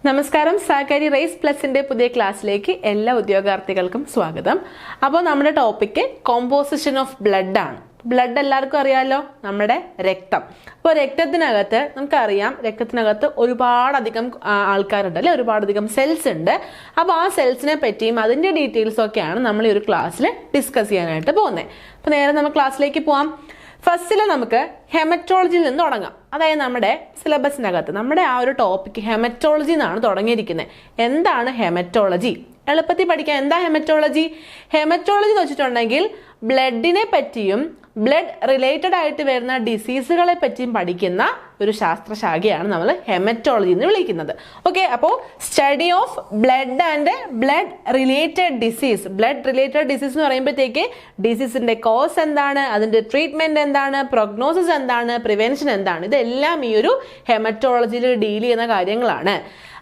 നമസ്കാരം. സാകാരി റൈസ് പ്ലസിന്റെ പുതിയ ക്ലാസ്സിലേക്ക് എല്ലാ ഉദ്യോഗാർത്ഥികൾക്കും സ്വാഗതം. അപ്പോൾ നമ്മുടെ ടോപ്പിക്ക് കോമ്പോസിഷൻ ഓഫ് ബ്ലഡ് ആണ്. ബ്ലഡ് എല്ലാവർക്കും അറിയാലോ, നമ്മുടെ രക്തം. അപ്പോൾ രക്തത്തിനകത്ത് നമുക്കറിയാം, രക്തത്തിനകത്ത് ഒരുപാടധികം ആൾക്കാരുണ്ട് അല്ലെ, ഒരുപാടധികം സെൽസ് ഉണ്ട്. അപ്പോൾ ആ സെൽസിനെ പറ്റിയും അതിന്റെ ഡീറ്റെയിൽസും ഒക്കെയാണ് നമ്മൾ ഈ ഒരു ക്ലാസ്സിൽ ഡിസ്കസ് ചെയ്യാനായിട്ട് പോകുന്നത്. അപ്പോൾ നേരെ നമ്മൾ ക്ലാസ്സിലേക്ക് പോവാം. ഫസ്റ്റിൽ നമുക്ക് ഹെമറ്റോളജിയിൽ നിന്ന് തുടങ്ങാം. അതായത് നമ്മുടെ സിലബസിനകത്ത് നമ്മുടെ ആ ഒരു ടോപ്പിക് ഹെമറ്റോളജി എന്നാണ് തുടങ്ങിയിരിക്കുന്നത്. എന്താണ് ഹെമറ്റോളജി? എളുപ്പത്തിൽ പഠിക്കാം. എന്താ ഹെമറ്റോളജി? ഹെമറ്റോളജി എന്ന് വെച്ചിട്ടുണ്ടെങ്കിൽ ബ്ലഡിനെ പറ്റിയും ബ്ലഡ് റിലേറ്റഡ് ആയിട്ട് വരുന്ന ഡിസീസുകളെ പറ്റിയും പഠിക്കുന്ന ഒരു ശാസ്ത്രശാഖയാണ് നമ്മൾ ഹെമറ്റോളജി എന്ന് വിളിക്കുന്നത്. ഓക്കെ, അപ്പോൾ study of blood and blood related disease. Blood related disease എന്ന് പറയുമ്പോഴത്തേക്ക് ഡിസീസിന്റെ കോസ് എന്താണ്, അതിന്റെ ട്രീറ്റ്മെന്റ് എന്താണ്, പ്രൊഗ്നോസിസ് എന്താണ്, പ്രിവെൻഷൻ എന്താണ്, ഇതെല്ലാം ഈ ഒരു ഹെമറ്റോളജിയിൽ ഡീൽ ചെയ്യുന്ന കാര്യങ്ങളാണ്.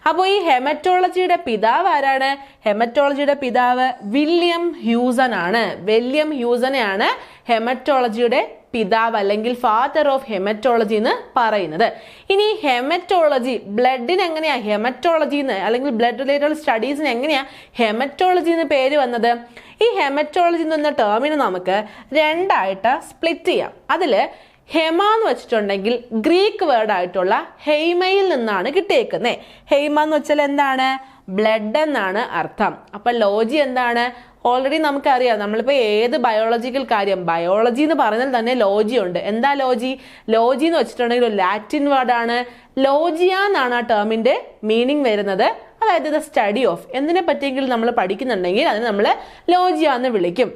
അപ്പോൾ ഈ ഹെമറ്റോളജിയുടെ പിതാവ് ആരാണ്? ഹെമറ്റോളജിയുടെ പിതാവ് വില്യം ഹ്യൂസൺ ആണ്. വില്യം ഹ്യൂസനെയാണ് ഹെമറ്റോളജിയുടെ പിതാവ് അല്ലെങ്കിൽ ഫാദർ ഓഫ് ഹെമറ്റോളജി എന്ന് പറയുന്നത്. ഇനി ഹെമറ്റോളജി, ബ്ലഡിന് എങ്ങനെയാ ഹെമറ്റോളജി എന്ന് അല്ലെങ്കിൽ ബ്ലഡ് റിലേറ്റഡ് സ്റ്റഡീസിന് എങ്ങനെയാ ഹെമറ്റോളജി എന്ന് പേര് വന്നത്? ഈ ഹെമറ്റോളജി എന്ന ടേമിന് നമുക്ക് രണ്ടായിട്ട് സ്പ്ലിറ്റ് ചെയ്യാം. അതിൽ ഹെമ എന്ന് വെച്ചിട്ടുണ്ടെങ്കിൽ ഗ്രീക്ക് വേർഡ് ആയിട്ടുള്ള ഹെയ്മയിൽ നിന്നാണ് കിട്ടിയേക്കുന്നത്. ഹെയ്മ എന്ന് വെച്ചാൽ എന്താണ്? ബ്ലഡ് എന്നാണ് അർത്ഥം. അപ്പൊ ലോജി എന്താണ്? ഓൾറെഡി നമുക്കറിയാം, നമ്മളിപ്പോൾ ഏത് ബയോളജിക്കൽ കാര്യം, ബയോളജി എന്ന് പറഞ്ഞാൽ തന്നെ ലോജി ഉണ്ട്. എന്താ ലോജി? ലോജി എന്ന് വെച്ചിട്ടുണ്ടെങ്കിൽ ഒരു ലാറ്റിൻ വേർഡാണ്. ലോജിയ എന്നാണ് ആ ടേമിന്റെ മീനിങ് വരുന്നത്. അതായത് ദ സ്റ്റഡി ഓഫ്, എന്തിനെ പറ്റിയെങ്കിലും നമ്മൾ പഠിക്കുന്നുണ്ടെങ്കിൽ അതിന് നമ്മൾ ലോജിയ എന്ന് വിളിക്കും.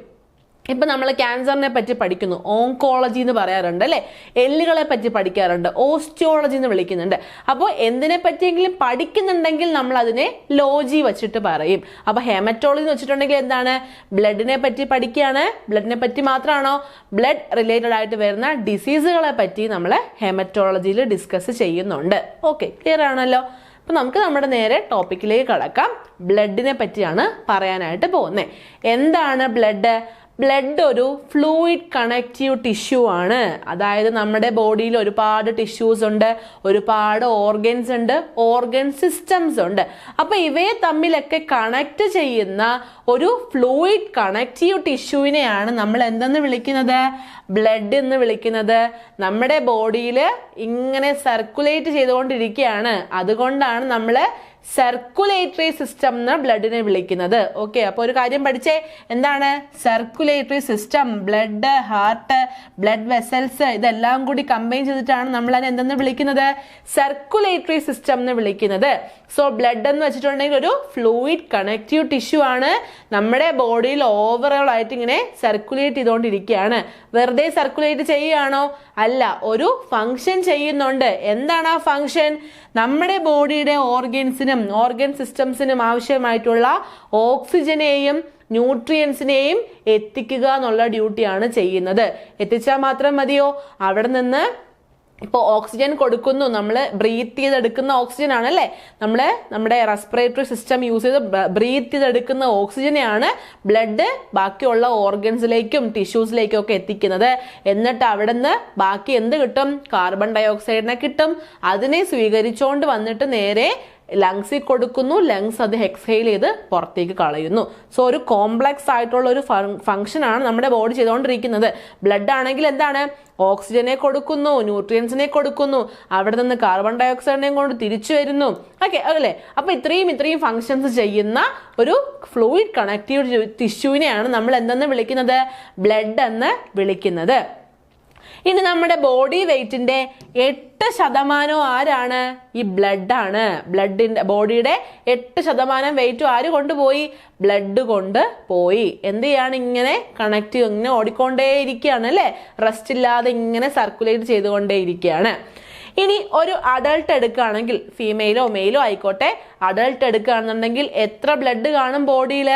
ഇപ്പൊ നമ്മൾ ക്യാൻസറിനെ പറ്റി പഠിക്കുന്നു, ഓങ്കോളജി എന്ന് പറയാറുണ്ട് അല്ലെ. എല്ലുകളെ പറ്റി പഠിക്കാറുണ്ട്, ഓസ്റ്റിയോളജി എന്ന് വിളിക്കുന്നുണ്ട്. അപ്പോൾ എന്തിനെ പറ്റിയെങ്കിലും പഠിക്കുന്നുണ്ടെങ്കിൽ നമ്മൾ അതിനെ ലോജി വെച്ചിട്ട് പറയും. അപ്പൊ ഹെമറ്റോളജി എന്ന് വെച്ചിട്ടുണ്ടെങ്കിൽ എന്താണ്? ബ്ലഡിനെ പറ്റി പഠിക്കുകയാണ്. ബ്ലഡിനെ പറ്റി മാത്രമാണോ? ബ്ലഡ് റിലേറ്റഡ് ആയിട്ട് വരുന്ന ഡിസീസുകളെ പറ്റി നമ്മൾ ഹെമറ്റോളജിയിൽ ഡിസ്കസ് ചെയ്യുന്നുണ്ട്. ഓക്കെ, ക്ലിയർ ആണല്ലോ. അപ്പൊ നമുക്ക് നമ്മുടെ നേരെ ടോപ്പിക്കിലേക്ക് കടക്കാം. ബ്ലഡിനെ പറ്റിയാണ് പറയാനായിട്ട് പോകുന്നത്. എന്താണ് ബ്ലഡ്? ബ്ലഡ് ഒരു ഫ്ലൂയിഡ് കണക്റ്റീവ് ടിഷ്യൂ ആണ്. അതായത് നമ്മുടെ ബോഡിയിൽ ഒരുപാട് ടിഷ്യൂസ് ഉണ്ട്, ഒരുപാട് ഓർഗൻസ് ഉണ്ട്, ഓർഗൻ സിസ്റ്റംസ് ഉണ്ട്. അപ്പൊ ഇവയെ തമ്മിലൊക്കെ കണക്ട് ചെയ്യുന്ന ഒരു ഫ്ലൂയിഡ് കണക്റ്റീവ് ടിഷ്യൂവിനെയാണ് നമ്മൾ എന്തെന്ന് വിളിക്കുന്നത്? ബ്ലഡ് എന്ന് വിളിക്കുന്നത്. നമ്മുടെ ബോഡിയിൽ ഇങ്ങനെ സർക്കുലേറ്റ് ചെയ്തുകൊണ്ടിരിക്കുകയാണ്. അതുകൊണ്ടാണ് നമ്മൾ സർക്കുലേറ്ററി സിസ്റ്റം എന്ന് ബ്ലഡിനെ വിളിക്കുന്നത്. ഓക്കെ, അപ്പൊ ഒരു കാര്യം പഠിച്ചേ. എന്താണ് circulatory system? Blood, heart, blood vessels ഇതെല്ലാം കൂടി കമ്പൈൻ ചെയ്തിട്ടാണ് നമ്മൾ അതിനെ എന്തെന്ന് വിളിക്കുന്നത്? സർക്കുലേറ്ററി സിസ്റ്റം എന്ന് വിളിക്കുന്നത്. സോ ബ്ലഡ് എന്ന് വെച്ചിട്ടുണ്ടെങ്കിൽ ഒരു ഫ്ലൂയിഡ് കണക്റ്റീവ് ടിഷ്യൂ ആണ്. നമ്മുടെ ബോഡിയിൽ ഓവറോൾ ആയിട്ട് ഇങ്ങനെ സർക്കുലേറ്റ് ചെയ്തുകൊണ്ടിരിക്കുകയാണ്. വെറുതെ സർക്കുലേറ്റ് ചെയ്യുകയാണോ? അല്ല, ഒരു ഫങ്ഷൻ ചെയ്യുന്നുണ്ട്. എന്താണ് ആ ഫങ്ഷൻ? നമ്മുടെ ബോഡിയുടെ ഓർഗൻസിനും ഓർഗൻ സിസ്റ്റംസിനും ആവശ്യമായിട്ടുള്ള ഓക്സിജനെയും ന്യൂട്രിയൻസിനെയും എത്തിക്കുക എന്നുള്ള ഡ്യൂട്ടിയാണ് ചെയ്യുന്നത്. എത്തിച്ചാൽ മാത്രം മതിയോ? അവിടെ നിന്ന് ഇപ്പോൾ ഓക്സിജൻ കൊടുക്കുന്നു, നമ്മൾ ബ്രീത്ത് ചെയ്തെടുക്കുന്ന ഓക്സിജൻ ആണല്ലേ, നമ്മുടെ റെസ്പിറേറ്ററി സിസ്റ്റം യൂസ് ചെയ്ത് ബ്രീത്ത് ചെയ്തെടുക്കുന്ന ഓക്സിജനെയാണ് ബ്ലഡ് ബാക്കിയുള്ള ഓർഗൻസിലേക്കും ടിഷ്യൂസിലേക്കും ഒക്കെ എത്തിക്കുന്നത്. എന്നിട്ട് അവിടെ നിന്ന് ബാക്കി എന്ത് കിട്ടും? കാർബൺ ഡൈ ഓക്സൈഡിനെ കിട്ടും. അതിനെ സ്വീകരിച്ചുകൊണ്ട് വന്നിട്ട് നേരെ ലങ്സിൽ കൊടുക്കുന്നു. ലങ്സ് അത് എക്സ്ഹെയിൽ ചെയ്ത് പുറത്തേക്ക് കളയുന്നു. സോ ഒരു കോംപ്ലക്സ് ആയിട്ടുള്ള ഒരു ഫംഗ്ഷൻ ആണ് നമ്മുടെ ബോഡി ചെയ്തുകൊണ്ടിരിക്കുന്നത്. ബ്ലഡ് ആണെങ്കിൽ എന്താണ്? ഓക്സിജനെ കൊടുക്കുന്നു, ന്യൂട്രിയൻസിനെ കൊടുക്കുന്നു, അവിടെ നിന്ന് കാർബൺ ഡൈ ഓക്സൈഡിനെയും കൊണ്ട് തിരിച്ചു വരുന്നു. ഓക്കെ അല്ലേ? അപ്പൊ ഇത്രയും ഫങ്ഷൻസ് ചെയ്യുന്ന ഒരു ഫ്ലൂയിഡ് കണക്റ്റീവ് ടിഷ്യൂവിനെയാണ് നമ്മൾ എന്തെന്ന് വിളിക്കുന്നത്? ബ്ലഡ് എന്ന് വിളിക്കുന്നത്. ഇനി നമ്മുടെ ബോഡി വെയ്റ്റിന്റെ 8% ആരാണ്? ഈ ബ്ലഡ് ആണ്. ബ്ലഡിന്റെ ബോഡിയുടെ 8% വെയിറ്റും ആര് കൊണ്ടുപോയി? ബ്ലഡ് കൊണ്ട് പോയി. എന്ത് ചെയ്യാണ്? ഇങ്ങനെ കണക്ട്, ഇങ്ങനെ ഓടിക്കൊണ്ടേ ഇരിക്കുകയാണ് അല്ലെ, റെസ്റ്റ് ഇല്ലാതെ ഇങ്ങനെ സർക്കുലേറ്റ് ചെയ്തുകൊണ്ടേ ഇരിക്കുകയാണ്. ഇനി ഒരു അഡൾട്ട് എടുക്കുകയാണെങ്കിൽ, ഫീമെയിലോ മെയിലോ ആയിക്കോട്ടെ, അഡൾട്ട് എടുക്കുകയാണെന്നുണ്ടെങ്കിൽ എത്ര ബ്ലഡ് കാണും ബോഡിയിൽ?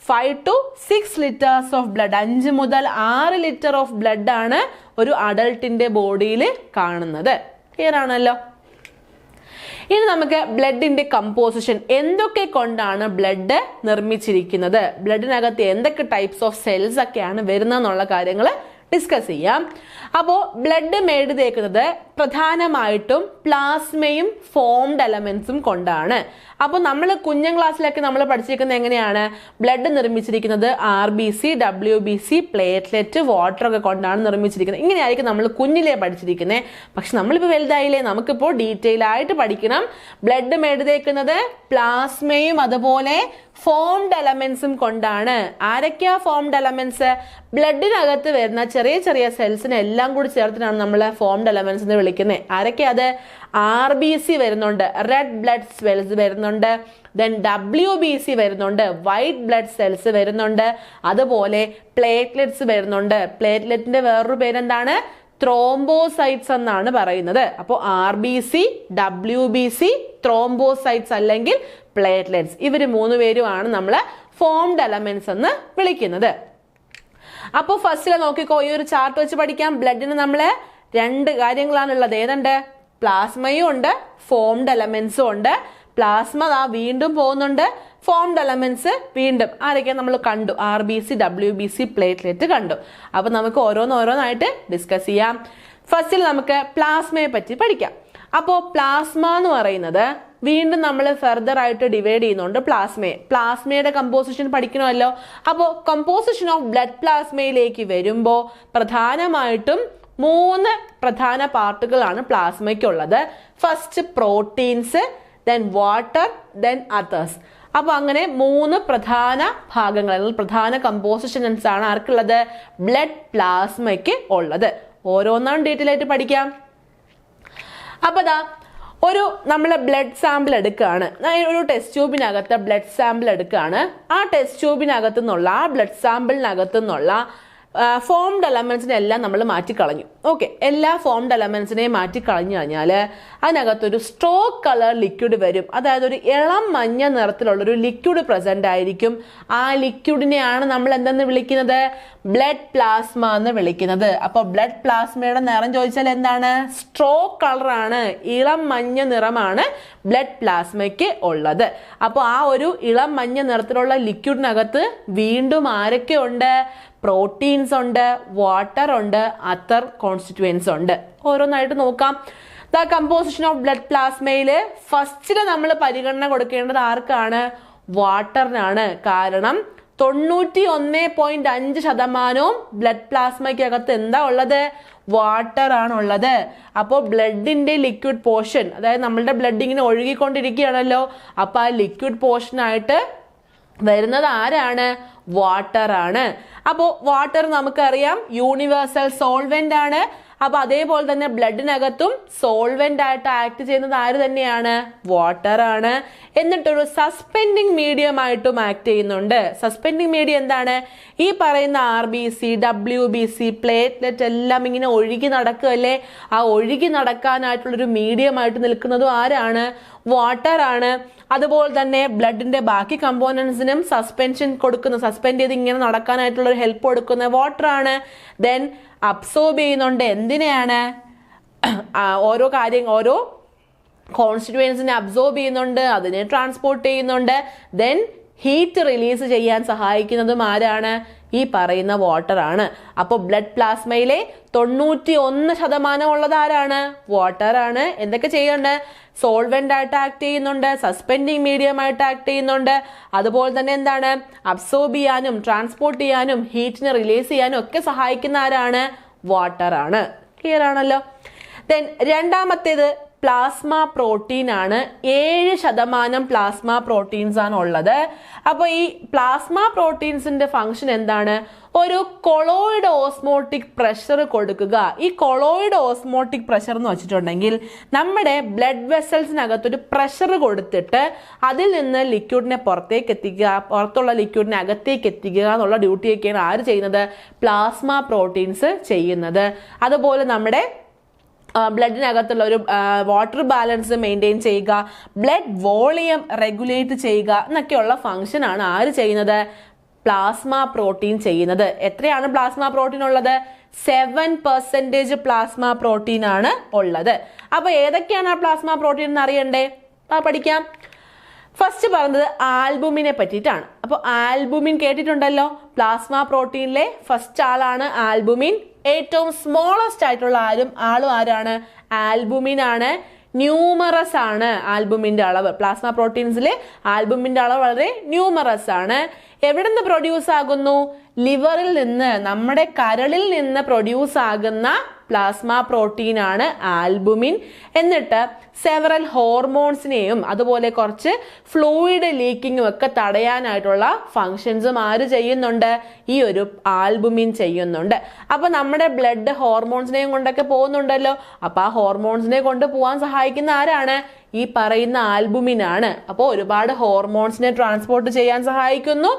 5 to 6 liters ഓഫ് ബ്ലഡ്. 5 മുതൽ 6 ലിറ്റർ ഓഫ് ബ്ലഡ് ആണ് ഒരു അഡൾട്ടിന്റെ ബോഡിയിൽ കാണുന്നത്. ക്ലിയർ ആണല്ലോ. ഇനി നമുക്ക് ബ്ലഡിന്റെ കമ്പോസിഷൻ, എന്തൊക്കെ കൊണ്ടാണ് ബ്ലഡ് നിർമ്മിച്ചിരിക്കുന്നത്, ബ്ലഡിനകത്ത് എന്തൊക്കെ ടൈപ്സ് ഓഫ് സെൽസ് ഒക്കെയാണ് വരുന്നതെന്നുള്ള കാര്യങ്ങൾ ഡിസ്കസ് ചെയ്യാം. അപ്പോൾ ബ്ലഡ് മേടിതേക്കുന്നത് പ്രധാനമായിട്ടും പ്ലാസ്മയും ഫോംഡ് എലമെന്റ്സും കൊണ്ടാണ്. അപ്പോൾ നമ്മൾ കുഞ്ഞൻ ക്ലാസ്സിലൊക്കെ നമ്മൾ പഠിച്ചിരിക്കുന്നത് എങ്ങനെയാണ്? ബ്ലഡ് നിർമ്മിച്ചിരിക്കുന്നത് RBC, WBC, പ്ലേറ്റ്ലെറ്റ്, വാട്ടർ ഒക്കെ കൊണ്ടാണ് നിർമ്മിച്ചിരിക്കുന്നത്. ഇങ്ങനെയായിരിക്കും നമ്മൾ കുഞ്ഞിലേ പഠിച്ചിരിക്കുന്നത്. പക്ഷെ നമ്മളിപ്പോൾ വലുതായില്ലേ, നമുക്കിപ്പോൾ ഡീറ്റെയിൽ ആയിട്ട് പഠിക്കണം. ബ്ലഡ് മെഴുതേക്കുന്നത് പ്ലാസ്മയും അതുപോലെ ഫോംഡ് എലമെന്റ്സും കൊണ്ടാണ്. ആരൊക്കെയാ ഫോംഡ് എലമെന്റ്സ്? ബ്ലഡിനകത്ത് വരുന്ന ചെറിയ ചെറിയ സെൽസിനെ എല്ലാം കൂടി ചേർത്തിട്ടാണ് നമ്മൾ ഫോംഡ് എലമെന്റ്സ് എന്ന് വിളിക്കുന്നത്. ആരൊക്കെയാ അത്? RBC വരുന്നുണ്ട്, റെഡ് ബ്ലഡ് സെൽസ് വരുന്നുണ്ട്, ദെൻ WBC വരുന്നുണ്ട്, വൈറ്റ് ബ്ലഡ് സെൽസ് വരുന്നുണ്ട്, അതുപോലെ പ്ലേറ്റ്ലെറ്റ്സ് വരുന്നുണ്ട്. പ്ലേറ്റ്ലെറ്റിന്റെ വേറൊരു പേരെന്താണ്? ത്രോംബോസൈറ്റ്സ് എന്നാണ് പറയുന്നത്. അപ്പോൾ RBC, WBC, ത്രോംബോസൈറ്റ്സ് അല്ലെങ്കിൽ പ്ലേറ്റ്ലെറ്റ്സ്, ഇവർ 3 പേരുമാണ് നമ്മൾ ഫോംഡ് എലമെന്റ്സ് എന്ന് വിളിക്കുന്നത്. അപ്പോൾ ഫസ്റ്റിൽ നോക്കിക്കോ, ഈ ഒരു ചാർട്ട് വെച്ച് പഠിക്കാം. ബ്ലഡിന് നമ്മൾ 2 കാര്യങ്ങളാണുള്ളത്. ഏതുണ്ട്? പ്ലാസ്മയും ഉണ്ട്, ഫോംഡ് എലമെന്റ്സും ഉണ്ട്. പ്ലാസ്മ വീണ്ടും പോകുന്നുണ്ട്, ഫോംഡ് എലമെന്റ്സ് വീണ്ടും. ആരൊക്കെ നമ്മൾ കണ്ടു? RBC, WBC, പ്ലേറ്റ്ലെറ്റ് കണ്ടു. അപ്പൊ നമുക്ക് ഓരോന്നായിട്ട് ഡിസ്കസ് ചെയ്യാം. ഫസ്റ്റിൽ നമുക്ക് പ്ലാസ്മയെ പറ്റി പഠിക്കാം. അപ്പോൾ പ്ലാസ്മ എന്ന് പറയുന്നത് വീണ്ടും നമ്മൾ ഫെർദർ ആയിട്ട് ഡിവൈഡ് ചെയ്യുന്നുണ്ട് പ്ലാസ്മയുടെ കമ്പോസിഷൻ പഠിക്കണമല്ലോ. അപ്പോൾ കമ്പോസിഷൻ ഓഫ് ബ്ലഡ് പ്ലാസ്മയിലേക്ക് വരുമ്പോൾ പ്രധാനമായിട്ടും 3 പ്രധാന പാർട്ടുകളാണ് പ്ലാസ്മയ്ക്കുള്ളത്. First proteins, then water, then others. അപ്പൊ അങ്ങനെ 3 പ്രധാന ഭാഗങ്ങൾ അല്ലെങ്കിൽ പ്രധാന കമ്പോസിഷൻസ് ആണ് ആർക്കുള്ളത്? ബ്ലഡ് പ്ലാസ്മയ്ക്ക് ഉള്ളത്. ഓരോന്നാണ് ഡീറ്റെയിൽ ആയിട്ട് പഠിക്കാം. അപ്പൊ നമ്മൾ ബ്ലഡ് സാമ്പിൾ എടുക്കുകയാണ്. ഒരു ടെസ്റ്റ് ട്യൂബിനകത്ത് ബ്ലഡ് സാമ്പിൾ എടുക്കുകയാണ്. ആ ടെസ്റ്റ് ട്യൂബിനകത്തു നിന്നുള്ള ആ ബ്ലഡ് സാമ്പിളിനകത്തു നിന്നുള്ള ഫോംഡ് എലമെന്റ്സിനെ എല്ലാം നമ്മൾ മാറ്റിക്കളഞ്ഞു. ഓക്കെ, എല്ലാ ഫോംഡ് എലമെന്റ്സിനെയും മാറ്റിക്കളഞ്ഞു കഴിഞ്ഞാൽ അതിനകത്തൊരു സ്ട്രോക്ക് കളർ ലിക്വിഡ് വരും. അതായത് ഒരു ഇളം മഞ്ഞ നിറത്തിലുള്ളൊരു ലിക്വിഡ് പ്രസന്റ് ആയിരിക്കും. ആ ലിക്വിഡിനെയാണ് നമ്മൾ എന്തെന്ന് വിളിക്കുന്നത്? ബ്ലഡ് പ്ലാസ്മ എന്ന് വിളിക്കുന്നത്. അപ്പോൾ ബ്ലഡ് പ്ലാസ്മയുടെ നിറം ചോദിച്ചാൽ എന്താണ്? സ്ട്രോക്ക് കളറാണ്, ഇളം മഞ്ഞ നിറമാണ് ബ്ലഡ് പ്ലാസ്മയ്ക്ക് ഉള്ളത്. അപ്പോൾ ആ ഒരു ഇളം മഞ്ഞ നിറത്തിലുള്ള ലിക്വിഡിനകത്ത് വീണ്ടും ആരൊക്കെ ഉണ്ട്? പ്രോട്ടീൻസ് ഉണ്ട്, വാട്ടർ ഉണ്ട്, അതർ കോൺസ്റ്റിറ്റ്യുവൻസ് ഉണ്ട്. ഓരോന്നായിട്ട് നോക്കാം. ദ കമ്പോസിഷൻ ഓഫ് ബ്ലഡ് പ്ലാസ്മയിൽ ഫസ്റ്റില് നമ്മൾ പരിഗണന കൊടുക്കേണ്ടത് ആർക്കാണ്? വാട്ടറിനാണ്. കാരണം 91.5% ബ്ലഡ് പ്ലാസ്മയ്ക്കകത്ത് എന്താ ഉള്ളത്? വാട്ടർ ആണുള്ളത്. അപ്പോൾ ബ്ലഡിന്റെ ലിക്വിഡ് പോർഷൻ, അതായത് നമ്മളുടെ ബ്ലഡ് ഇങ്ങനെ ഒഴുകിക്കൊണ്ടിരിക്കുകയാണല്ലോ, അപ്പൊ ആ ലിക്വിഡ് പോർഷനായിട്ട് വരുന്നത് ആരാണ്? വാട്ടർ ആണ്. അപ്പോൾ വാട്ടർ നമുക്കറിയാം യൂണിവേഴ്സൽ സോൾവെന്റ് ആണ്. അപ്പൊ അതേപോലെ തന്നെ ബ്ലഡിനകത്തും സോൾവെന്റ് ആയിട്ട് ആക്ട് ചെയ്യുന്നത് ആര് തന്നെയാണ്? വാട്ടർ ആണ്. എന്നിട്ടൊരു സസ്പെൻഡിങ് മീഡിയം ആയിട്ടും ആക്ട് ചെയ്യുന്നുണ്ട്. സസ്പെൻഡിങ് മീഡിയം എന്താണ്? ഈ പറയുന്ന RBC, WBC, പ്ലേറ്റ്ലെറ്റ് എല്ലാം ഇങ്ങനെ ഒഴുകി നടക്കുകയല്ലേ, ആ ഒഴുകി നടക്കാനായിട്ടുള്ളൊരു മീഡിയം ആയിട്ട് നിൽക്കുന്നതും ആരാണ്? വാട്ടർ ആണ്. അതുപോലെ തന്നെ ബ്ലഡിന്റെ ബാക്കി കമ്പോണൻസിനും സസ്പെൻഡ് ചെയ്ത് ഇങ്ങനെ നടക്കാനായിട്ടുള്ള ഒരു ഹെൽപ്പ് കൊടുക്കുന്ന വാട്ടർ ആണ്. ദെൻ അബ്സോർബ് ചെയ്യുന്നുണ്ട്. എന്തിനെയാണ്? ഓരോ കോൺസ്റ്റിറ്റ്യുവൻസിനെ അബ്സോർബ് ചെയ്യുന്നുണ്ട്, അതിനെ ട്രാൻസ്പോർട്ട് ചെയ്യുന്നുണ്ട്. ദെൻ ഹീറ്റ് റിലീസ് ചെയ്യാൻ സഹായിക്കുന്നതും ആരാണ്? ഈ പറയുന്ന വാട്ടർ ആണ്. അപ്പോൾ ബ്ലഡ് പ്ലാസ്മയിലെ 91% ഉള്ളത് ആരാണ്? വാട്ടർ ആണ്. എന്തൊക്കെ ചെയ്യുന്നുണ്ട്? സോൾവെന്റ് ആയിട്ട് ആക്ട് ചെയ്യുന്നുണ്ട്, സസ്പെൻഡിങ് മീഡിയം ആയിട്ട് ആക്ട് ചെയ്യുന്നുണ്ട്, അതുപോലെ തന്നെ എന്താണ്? അബ്സോർബ് ചെയ്യാനും ട്രാൻസ്പോർട്ട് ചെയ്യാനും ഹീറ്റിനെ റിലീസ് ചെയ്യാനും ഒക്കെ സഹായിക്കുന്ന ആരാണ്? വാട്ടർ ആണ്. ക്ലിയർ ആണല്ലോ. ദെൻ രണ്ടാമത്തേത് പ്ലാസ്മ പ്രോട്ടീൻ ആണ്. 7% പ്ലാസ്മ പ്രോട്ടീൻസ് ആണ് ഉള്ളത്. അപ്പൊ ഈ പ്ലാസ്മ പ്രോട്ടീൻസിന്റെ ഫംഗ്ഷൻ എന്താണ്? ഒരു കൊളോയിഡ് ഓസ്മോട്ടിക് പ്രഷർ കൊടുക്കുക. ഈ കൊളോയിഡ് ഓസ്മോട്ടിക് പ്രഷർ എന്ന് വെച്ചിട്ടുണ്ടെങ്കിൽ നമ്മുടെ ബ്ലഡ് വെസൽസിനകത്തൊരു പ്രഷർ കൊടുത്തിട്ട് അതിൽ നിന്ന് ലിക്വിഡിനെ പുറത്തുള്ള ലിക്വിഡിനെ അകത്തേക്ക് എത്തിക്കുക എന്നുള്ള ഡ്യൂട്ടിയൊക്കെയാണ് ആര് ചെയ്യുന്നത്? പ്ലാസ്മ പ്രോട്ടീൻസ് ചെയ്യുന്നത്. അതുപോലെ നമ്മുടെ ബ്ലഡിനകത്തുള്ള ഒരു വാട്ടർ ബാലൻസ് മെയിൻറ്റെയിൻ ചെയ്യുക, ബ്ലഡ് വോളിയം റെഗുലേറ്റ് ചെയ്യുക എന്നൊക്കെയുള്ള ഫംഗ്ഷൻ ആണ് ആര് ചെയ്യുന്നത്? പ്ലാസ്മ പ്രോട്ടീൻ ചെയ്യുന്നത്. എത്രയാണ് പ്ലാസ്മ പ്രോട്ടീൻ ഉള്ളത്? 7% പ്ലാസ്മ പ്രോട്ടീൻ ആണ് ഉള്ളത്. അപ്പൊ ഏതൊക്കെയാണ് ആ പ്ലാസ്മ പ്രോട്ടീൻ എന്ന് അറിയണ്ടേ? പഠിക്കാം. ഫസ്റ്റ് പറഞ്ഞത് ആൽബുമിനെ പറ്റിയിട്ടാണ്. അപ്പോൾ ആൽബുമിൻ കേട്ടിട്ടുണ്ടല്ലോ. പ്ലാസ്മ പ്രോട്ടീനിലെ ഫസ്റ്റ് ആളാണ് ആൽബുമിൻ. ഏറ്റവും സ്മോളസ്റ്റ് ആയിട്ടുള്ള ആളും ആരാണ്? ആൽബുമിൻ ആണ്. ന്യൂമറസ് ആണ് ആൽബുമിന്റെ അളവ്. പ്ലാസ്മ പ്രോട്ടീൻസിലെ ആൽബുമിന്റെ അളവ് വളരെ ന്യൂമറസ് ആണ്. എവിടെ നിന്ന് പ്രൊഡ്യൂസ് ആകുന്നു? ലിവറിൽ നിന്ന്, നമ്മുടെ കരളിൽ നിന്ന് പ്രൊഡ്യൂസ് ആകുന്ന പ്ലാസ്മ പ്രോട്ടീൻ ആണ് ആൽബുമിൻ. എന്നിട്ട് സെവറൽ ഹോർമോൺസിനെയും അതുപോലെ കുറച്ച് ഫ്ലൂയിഡ് ലീക്കിങ്ങും ഒക്കെ തടയാനായിട്ടുള്ള ഫങ്ഷൻസും ആര് ചെയ്യുന്നുണ്ട്? ഈ ഒരു ആൽബുമിൻ ചെയ്യുന്നുണ്ട്. അപ്പൊ നമ്മുടെ ബ്ലഡ് ഹോർമോൺസിനെയും കൊണ്ടൊക്കെ പോകുന്നുണ്ടല്ലോ. അപ്പൊ ആ ഹോർമോൺസിനെ കൊണ്ട് പോകാൻ സഹായിക്കുന്ന ആരാണ്? ഈ പറയുന്ന ആൽബുമിൻ ആണ്. അപ്പോൾ ഒരുപാട് ഹോർമോൺസിനെ ട്രാൻസ്പോർട്ട് ചെയ്യാൻ സഹായിക്കുന്നു.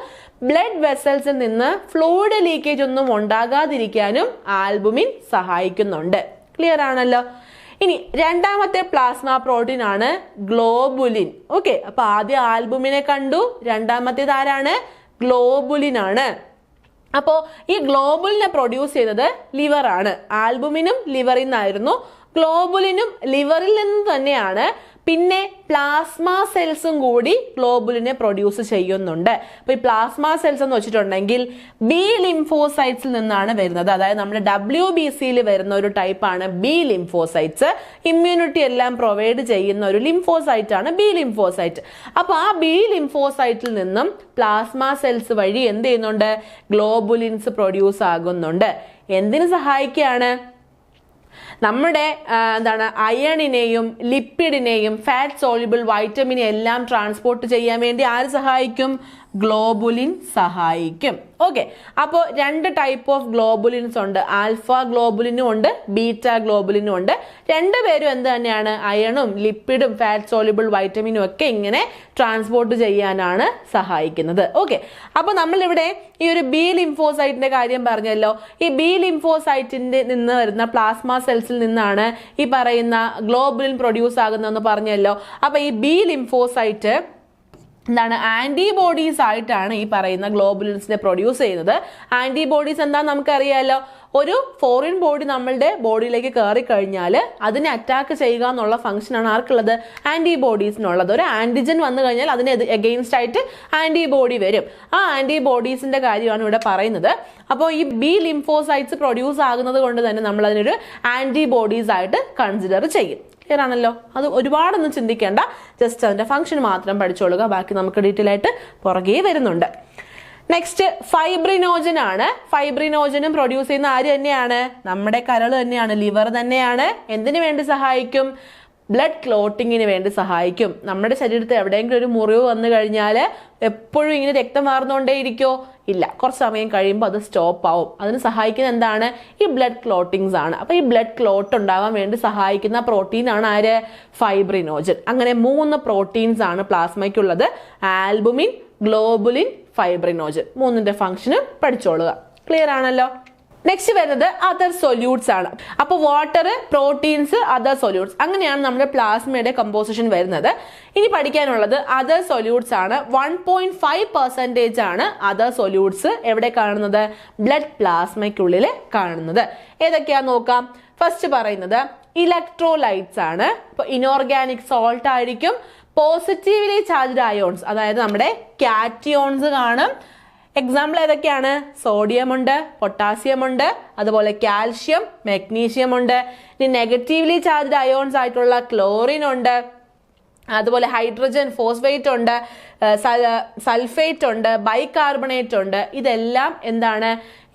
ബ്ലഡ് വെസൽസിൽ നിന്ന് ഫ്ലൂയിഡ് ലീക്കേജ് ഒന്നും ഉണ്ടാകാതിരിക്കാനും ആൽബുമിൻ സഹായിക്കുന്നുണ്ട്. ക്ലിയർ ആണല്ലോ. ഇനി രണ്ടാമത്തെ പ്ലാസ്മ പ്രോട്ടീൻ ആണ് ഗ്ലോബുലിൻ. ഓക്കെ, അപ്പൊ ആദ്യം ആൽബുമിനെ കണ്ടു, രണ്ടാമത്തേത് ആരാണ്? ഗ്ലോബുലിൻ ആണ്. അപ്പോ ഈ ഗ്ലോബുലിനെ പ്രൊഡ്യൂസ് ചെയ്തത് ലിവർ ആണ്. ആൽബുമിനും ലിവറിൽ നിന്നായിരുന്നു, ഗ്ലോബുലിനും ലിവറിൽ നിന്ന് തന്നെയാണ്. പിന്നെ പ്ലാസ്മ സെൽസും കൂടി ഗ്ലോബുലിനെ പ്രൊഡ്യൂസ് ചെയ്യുന്നുണ്ട്. അപ്പൊ ഈ പ്ലാസ്മ സെൽസ് എന്ന് വെച്ചിട്ടുണ്ടെങ്കിൽ ബി ലിംഫോസൈറ്റ്സിൽ നിന്നാണ് വരുന്നത്. അതായത് നമ്മുടെ WBCയിൽ വരുന്ന ഒരു ടൈപ്പാണ് ബി ലിംഫോസൈറ്റ്സ്. ഇമ്മ്യൂണിറ്റി എല്ലാം പ്രൊവൈഡ് ചെയ്യുന്ന ഒരു ലിംഫോസൈറ്റ് ആണ് ബി ലിംഫോസൈറ്റ്. അപ്പൊ ആ ബി ലിംഫോസൈറ്റിൽ നിന്നും പ്ലാസ്മ സെൽസ് വഴി എന്ത് ചെയ്യുന്നുണ്ട്? ഗ്ലോബുലിൻസ് പ്രൊഡ്യൂസ് ആകുന്നുണ്ട്. എന്തിനു സഹായിക്കുകയാണ്? നമ്മുടെ അയണിനെയും ലിപ്പിഡിനെയും ഫാറ്റ് സോൾയുബിൾ വൈറ്റമിനെ എല്ലാം ട്രാൻസ്പോർട്ട് ചെയ്യാൻ വേണ്ടി ആര് സഹായിക്കും? ഗ്ലോബുലിൻ സഹായിക്കും. ഓക്കെ, അപ്പോൾ രണ്ട് ടൈപ്പ് ഓഫ് ഗ്ലോബുലിൻസ് ഉണ്ട്. ആൽഫ ഗ്ലോബുലിനും ഉണ്ട്, ബീറ്റ ഗ്ലോബുലിനും ഉണ്ട്. രണ്ടുപേരും എന്ത് തന്നെയാണ്? അയണും ലിപ്പിഡും ഫാറ്റ് സോൾയുബിൾ വൈറ്റമിനും ഒക്കെ ഇങ്ങനെ ട്രാൻസ്പോർട്ട് ചെയ്യാനാണ് സഹായിക്കുന്നത്. ഓക്കെ, അപ്പോൾ നമ്മളിവിടെ ഈ ഒരു ബി ലിംഫോസൈറ്റിന്റെ കാര്യം പറഞ്ഞല്ലോ. ഈ ബി ലിംഫോസൈറ്റിന്റെ നിന്ന് വരുന്ന പ്ലാസ്മ സെൽസിൽ നിന്നാണ് ഈ പറയുന്ന ഗ്ലോബുലിൻ പ്രൊഡ്യൂസ് ആകുന്നതെന്ന് പറഞ്ഞല്ലോ. അപ്പൊ ഈ ബി ലിംഫോസൈറ്റ് എന്താണ്? ആന്റിബോഡീസ് ആയിട്ടാണ് ഈ പറയുന്ന ഗ്ലോബുലിൻസിനെ പ്രൊഡ്യൂസ് ചെയ്യുന്നത്. ആന്റിബോഡീസ് എന്താണെന്ന് നമുക്കറിയാലോ. ഒരു ഫോറിൻ ബോഡി നമ്മളുടെ ബോഡിയിലേക്ക് കയറി കഴിഞ്ഞാൽ അതിനെ അറ്റാക്ക് ചെയ്യുക എന്നുള്ള ഫംഗ്ഷനാണ് ആർക്കുള്ളത്? ആന്റിബോഡീസിനുള്ളത്. ഒരു ആന്റിജൻ വന്നു കഴിഞ്ഞാൽ അതിന് എഗെയിൻസ്റ്റ് ആയിട്ട് ആന്റിബോഡി വരും. ആ ആന്റിബോഡീസിന്റെ കാര്യമാണ് ഇവിടെ പറയുന്നത്. അപ്പോൾ ഈ ബി ലിംഫോസൈറ്റ്സ് പ്രൊഡ്യൂസ് ആകുന്നത് കൊണ്ട് തന്നെ നമ്മൾ അതിനൊരു ആന്റിബോഡീസ് ആയിട്ട് കൺസിഡർ ചെയ്യും. ക്ലിയർ ആണല്ലോ. അത് ഒരുപാടൊന്നും ചിന്തിക്കേണ്ട, ജസ്റ്റ് അതിന്റെ ഫംഗ്ഷൻ മാത്രം പഠിച്ചോളുക. ബാക്കി നമുക്ക് ഡീറ്റെയിൽ ആയിട്ട് പുറകെ വരുന്നുണ്ട്. നെക്സ്റ്റ് ഫൈബ്രിനോജൻ ആണ്. ഫൈബ്രിനോജനും പ്രൊഡ്യൂസ് ചെയ്യുന്ന ആര് തന്നെയാണ്? നമ്മുടെ കരൾ തന്നെയാണ്, ലിവർ തന്നെയാണ്. എന്തിനു വേണ്ടി സഹായിക്കും? ബ്ലഡ് ക്ലോട്ടിങ്ങിന് വേണ്ടി സഹായിക്കും. നമ്മുടെ ശരീരത്തിൽ എവിടെയെങ്കിലും ഒരു മുറിവ് വന്നു കഴിഞ്ഞാൽ എപ്പോഴും ഇങ്ങനെ രക്തം വാർന്നുകൊണ്ടേ ഇരിക്കോ? ഇല്ല, കുറച്ച് സമയം കഴിയുമ്പോൾ അത് സ്റ്റോപ്പ് ആവും. അതിന് സഹായിക്കുന്ന എന്താണ്? ഈ ബ്ലഡ് ക്ലോട്ടിങ്സ് ആണ്. അപ്പൊ ഈ ബ്ലഡ് ക്ലോട്ട് ഉണ്ടാവാൻ വേണ്ടി സഹായിക്കുന്ന പ്രോട്ടീൻ ആണ് ആര്? ഫൈബ്രിനോജൻ. അങ്ങനെ 3 പ്രോട്ടീൻസ് ആണ് പ്ലാസ്മയ്ക്കുള്ളത്: ആൽബുമിൻ, ഗ്ലോബുലിൻ, ഫൈബ്രിനോജൻ. 3ന്റെ ഫംഗ്ഷന് പഠിച്ചോളുക. ക്ലിയർ ആണല്ലോ. നെക്സ്റ്റ് വരുന്നത് അതർ സൊല്യൂട്ട്സ് ആണ്. അപ്പൊ വാട്ടർ, പ്രോട്ടീൻസ്, അതർ സൊല്യൂട്ട്സ്, അങ്ങനെയാണ് നമ്മുടെ പ്ലാസ്മയുടെ കമ്പോസിഷൻ വരുന്നത്. ഇനി പഠിക്കാനുള്ളത് അതർ സൊല്യൂട്ട്സ് ആണ്. 1.5% ആണ് അതർ സൊല്യൂട്ട്സ് എവിടെ കാണുന്നത്? ബ്ലഡ് പ്ലാസ്മയ്ക്കുള്ളിൽ കാണുന്നത്. ഏതൊക്കെയാ നോക്കാം. ഫസ്റ്റ് പറയുന്നത് ഇലക്ട്രോലൈറ്റ്സ് ആണ്. ഇപ്പൊ ഇനോർഗാനിക് സോൾട്ട് ആയിരിക്കും. പോസിറ്റീവ്ലി ചാർജ്ഡ് അയോൺസ്, അതായത് നമ്മുടെ കാറ്റിയോൺസ് കാണും. എക്സാമ്പിൾ ഏതൊക്കെയാണ്? സോഡിയം ഉണ്ട്, പൊട്ടാസ്യം ഉണ്ട്, അതുപോലെ കാൽഷ്യം, മെഗ്നീഷ്യം ഉണ്ട്. ഇനി നെഗറ്റീവ്ലി ചാർജ്ഡ് അയോൺസ് ആയിട്ടുള്ള ക്ലോറിൻ ഉണ്ട്, അതുപോലെ ഹൈഡ്രജൻ ഫോസ്ഫേറ്റ് ഉണ്ട്, സൾഫേറ്റ് ഉണ്ട്, ബൈകാർബണേറ്റ് ഉണ്ട്. ഇതെല്ലാം എന്താണ്?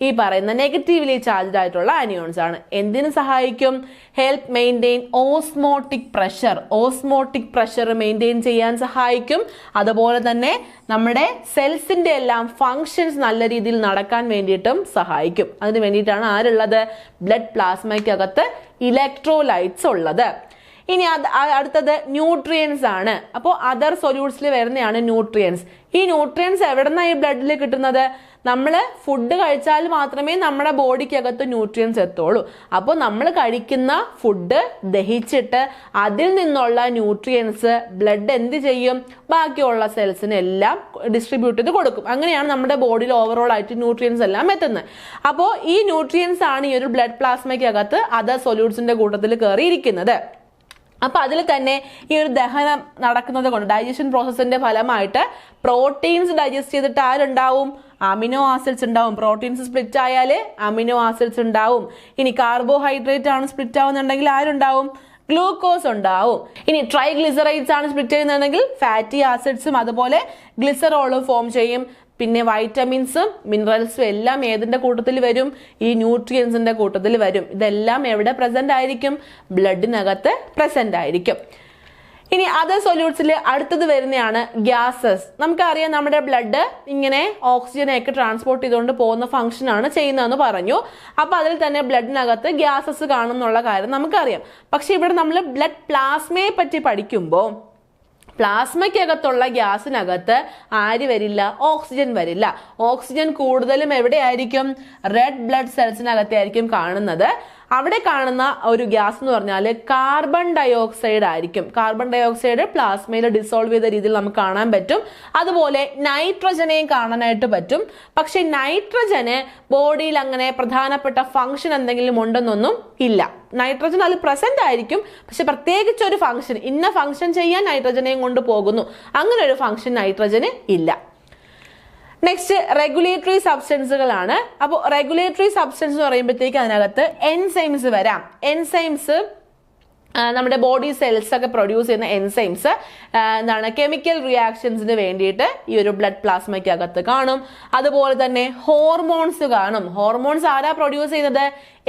ഈ പറയുന്ന നെഗറ്റീവ്ലി ചാർജ്ഡ് ആയിട്ടുള്ള അനിയോൺസ് ആണ്. എന്തിനു സഹായിക്കും? Help maintain osmotic pressure. Osmotic pressure maintain ചെയ്യാൻ സഹായിക്കും. അതുപോലെ തന്നെ നമ്മുടെ സെൽസിന്റെ എല്ലാം ഫങ്ഷൻസ് നല്ല രീതിയിൽ നടക്കാൻ വേണ്ടിയിട്ടും സഹായിക്കും. അതിന് വേണ്ടിയിട്ടാണ് ആരുള്ളത്? ബ്ലഡ് പ്ലാസ്മയ്ക്കകത്ത് ഇലക്ട്രോലൈറ്റ്സ് ഉള്ളത്. ഇനി അടുത്തത് ന്യൂട്രിയൻസ് ആണ്. അപ്പോൾ അതർ സൊല്യൂട്ട്സിൽ വരുന്നതാണ് ന്യൂട്രിയൻസ്. ഈ ന്യൂട്രിയൻസ് എവിടെ നിന്നാണ് ഈ ബ്ലഡിൽ കിട്ടുന്നത്? നമ്മൾ ഫുഡ് കഴിച്ചാൽ മാത്രമേ നമ്മുടെ ബോഡിക്കകത്ത് ന്യൂട്രിയൻസ് എത്തുള്ളൂ. അപ്പോൾ നമ്മൾ കഴിക്കുന്ന ഫുഡ് ദഹിച്ചിട്ട് അതിൽ നിന്നുള്ള ന്യൂട്രിയൻസ് ബ്ലഡ് എന്ത് ചെയ്യും? ബാക്കിയുള്ള സെൽസിന് എല്ലാം ഡിസ്ട്രിബ്യൂട്ട് ചെയ്ത് കൊടുക്കും. അങ്ങനെയാണ് നമ്മുടെ ബോഡിയിൽ ഓവറോൾ ആയിട്ട് ന്യൂട്രിയൻസ് എല്ലാം എത്തുന്നത്. അപ്പോൾ ഈ ന്യൂട്രിയൻസ് ആണ് ഈ ഒരു ബ്ലഡ് പ്ലാസ്മയ്ക്കകത്ത് അതർ സൊല്യൂട്ട്സിന്റെ കൂട്ടത്തിൽ കയറിയിരിക്കുന്നത്. അപ്പൊ അതിൽ തന്നെ ഈ ഒരു ദഹനം നടക്കുന്നത് കൊണ്ട്, ഡൈജഷൻ പ്രോസസ്സിന്റെ ഫലമായിട്ട് പ്രോട്ടീൻസ് ഡൈജസ്റ്റ് ചെയ്തിട്ട് ആരുണ്ടാവും? അമിനോ ആസിഡ്സ് ഉണ്ടാവും. പ്രോട്ടീൻസ് സ്പ്ലിറ്റ് ആയാൽ അമിനോ ആസിഡ്സ് ഉണ്ടാവും. ഇനി കാർബോഹൈഡ്രേറ്റ് ആണ് സ്പ്ലിറ്റ് ആവുന്നുണ്ടെങ്കിൽ ആരുണ്ടാവും? ഗ്ലൂക്കോസ് ഉണ്ടാവും. ഇനി ട്രൈഗ്ലിസറൈഡ്സ് ആണ് സ്പ്ലിറ്റ് ചെയ്യുന്നുണ്ടെങ്കിൽ ഫാറ്റി ആസിഡ്സും അതുപോലെ ഗ്ലിസറോളും ഫോം ചെയ്യും. പിന്നെ വൈറ്റമിൻസും മിനറൽസും എല്ലാം ഏതിന്റെ കൂട്ടത്തിൽ വരും? ഈ ന്യൂട്രിയൻസിന്റെ കൂട്ടത്തിൽ വരും. ഇതെല്ലാം എവിടെ പ്രസന്റ് ആയിരിക്കും? ബ്ലഡിനകത്ത് പ്രസന്റ് ആയിരിക്കും. ഇനി അതർ സൊല്യൂട്ട്സിൽ അടുത്തത് വരുന്നതാണ് ഗ്യാസസ്. നമുക്കറിയാം നമ്മുടെ ബ്ലഡ് ഇങ്ങനെ ഓക്സിജനെയൊക്കെ ട്രാൻസ്പോർട്ട് ചെയ്തുകൊണ്ട് പോകുന്ന ഫംഗ്ഷൻ ആണ് ചെയ്യുന്നതെന്ന് പറഞ്ഞു. അപ്പൊ അതിൽ തന്നെ ബ്ലഡിനകത്ത് ഗ്യാസസ് കാണുന്നുള്ള കാര്യം നമുക്കറിയാം. പക്ഷെ ഇവിടെ നമ്മൾ ബ്ലഡ് പ്ലാസ്മയെ പറ്റി പഠിക്കുമ്പോൾ പ്ലാസ്മയ്ക്കകത്തുള്ള ഗ്യാസിനകത്ത് ആര് വരില്ല? ഓക്സിജൻ വരില്ല. ഓക്സിജൻ കൂടുതലും എവിടെയായിരിക്കും? റെഡ് ബ്ലഡ് സെൽസിനകത്തെ ആയിരിക്കും കാണുന്നത്. അവിടെ കാണുന്ന ഒരു ഗ്യാസ് എന്ന് പറഞ്ഞാൽ കാർബൺ ഡയോക്സൈഡ് ആയിരിക്കും. കാർബൺ ഡയോക്സൈഡ് പ്ലാസ്മയിൽ ഡിസോൾവ് ചെയ്ത രീതിയിൽ നമുക്ക് കാണാൻ പറ്റും. അതുപോലെ നൈട്രജനെയും കാണാനായിട്ട് പറ്റും. പക്ഷെ നൈട്രജന് ബോഡിയിൽ അങ്ങനെ പ്രധാനപ്പെട്ട ഫംഗ്ഷൻ എന്തെങ്കിലും ഉണ്ടെന്നൊന്നും ഇല്ല. നൈട്രജൻ അതിൽ പ്രസന്റ് ആയിരിക്കും, പക്ഷെ പ്രത്യേകിച്ച് ഒരു ഫംഗ്ഷൻ, ഇന്ന ഫംഗ്ഷൻ ചെയ്യാൻ നൈട്രജനെയും കൊണ്ട് പോകുന്നു, അങ്ങനെ ഒരു ഫംഗ്ഷൻ നൈട്രജന് ഇല്ല. നെക്സ്റ്റ് റെഗുലേറ്ററി സബ്സ്റ്റൻസുകളാണ്. അപ്പോൾ റെഗുലേറ്ററി സബ്സ്റ്റൻസ് എന്ന് പറയുമ്പോഴത്തേക്ക് അതിനകത്ത് എൻസൈംസ് വരാം. എൻസൈംസ് നമ്മുടെ ബോഡി സെൽസ് ഒക്കെ പ്രൊഡ്യൂസ് ചെയ്യുന്ന എൻസൈംസ് എന്താണ് കെമിക്കൽ റിയാക്ഷൻസിന് വേണ്ടിയിട്ട് ഈ ഒരു ബ്ലഡ് പ്ലാസ്മയ്ക്കകത്ത് കാണും. അതുപോലെ തന്നെ ഹോർമോൺസ് കാണും. ഹോർമോൺസ് ആരാ പ്രൊഡ്യൂസ് ചെയ്യുന്നത്?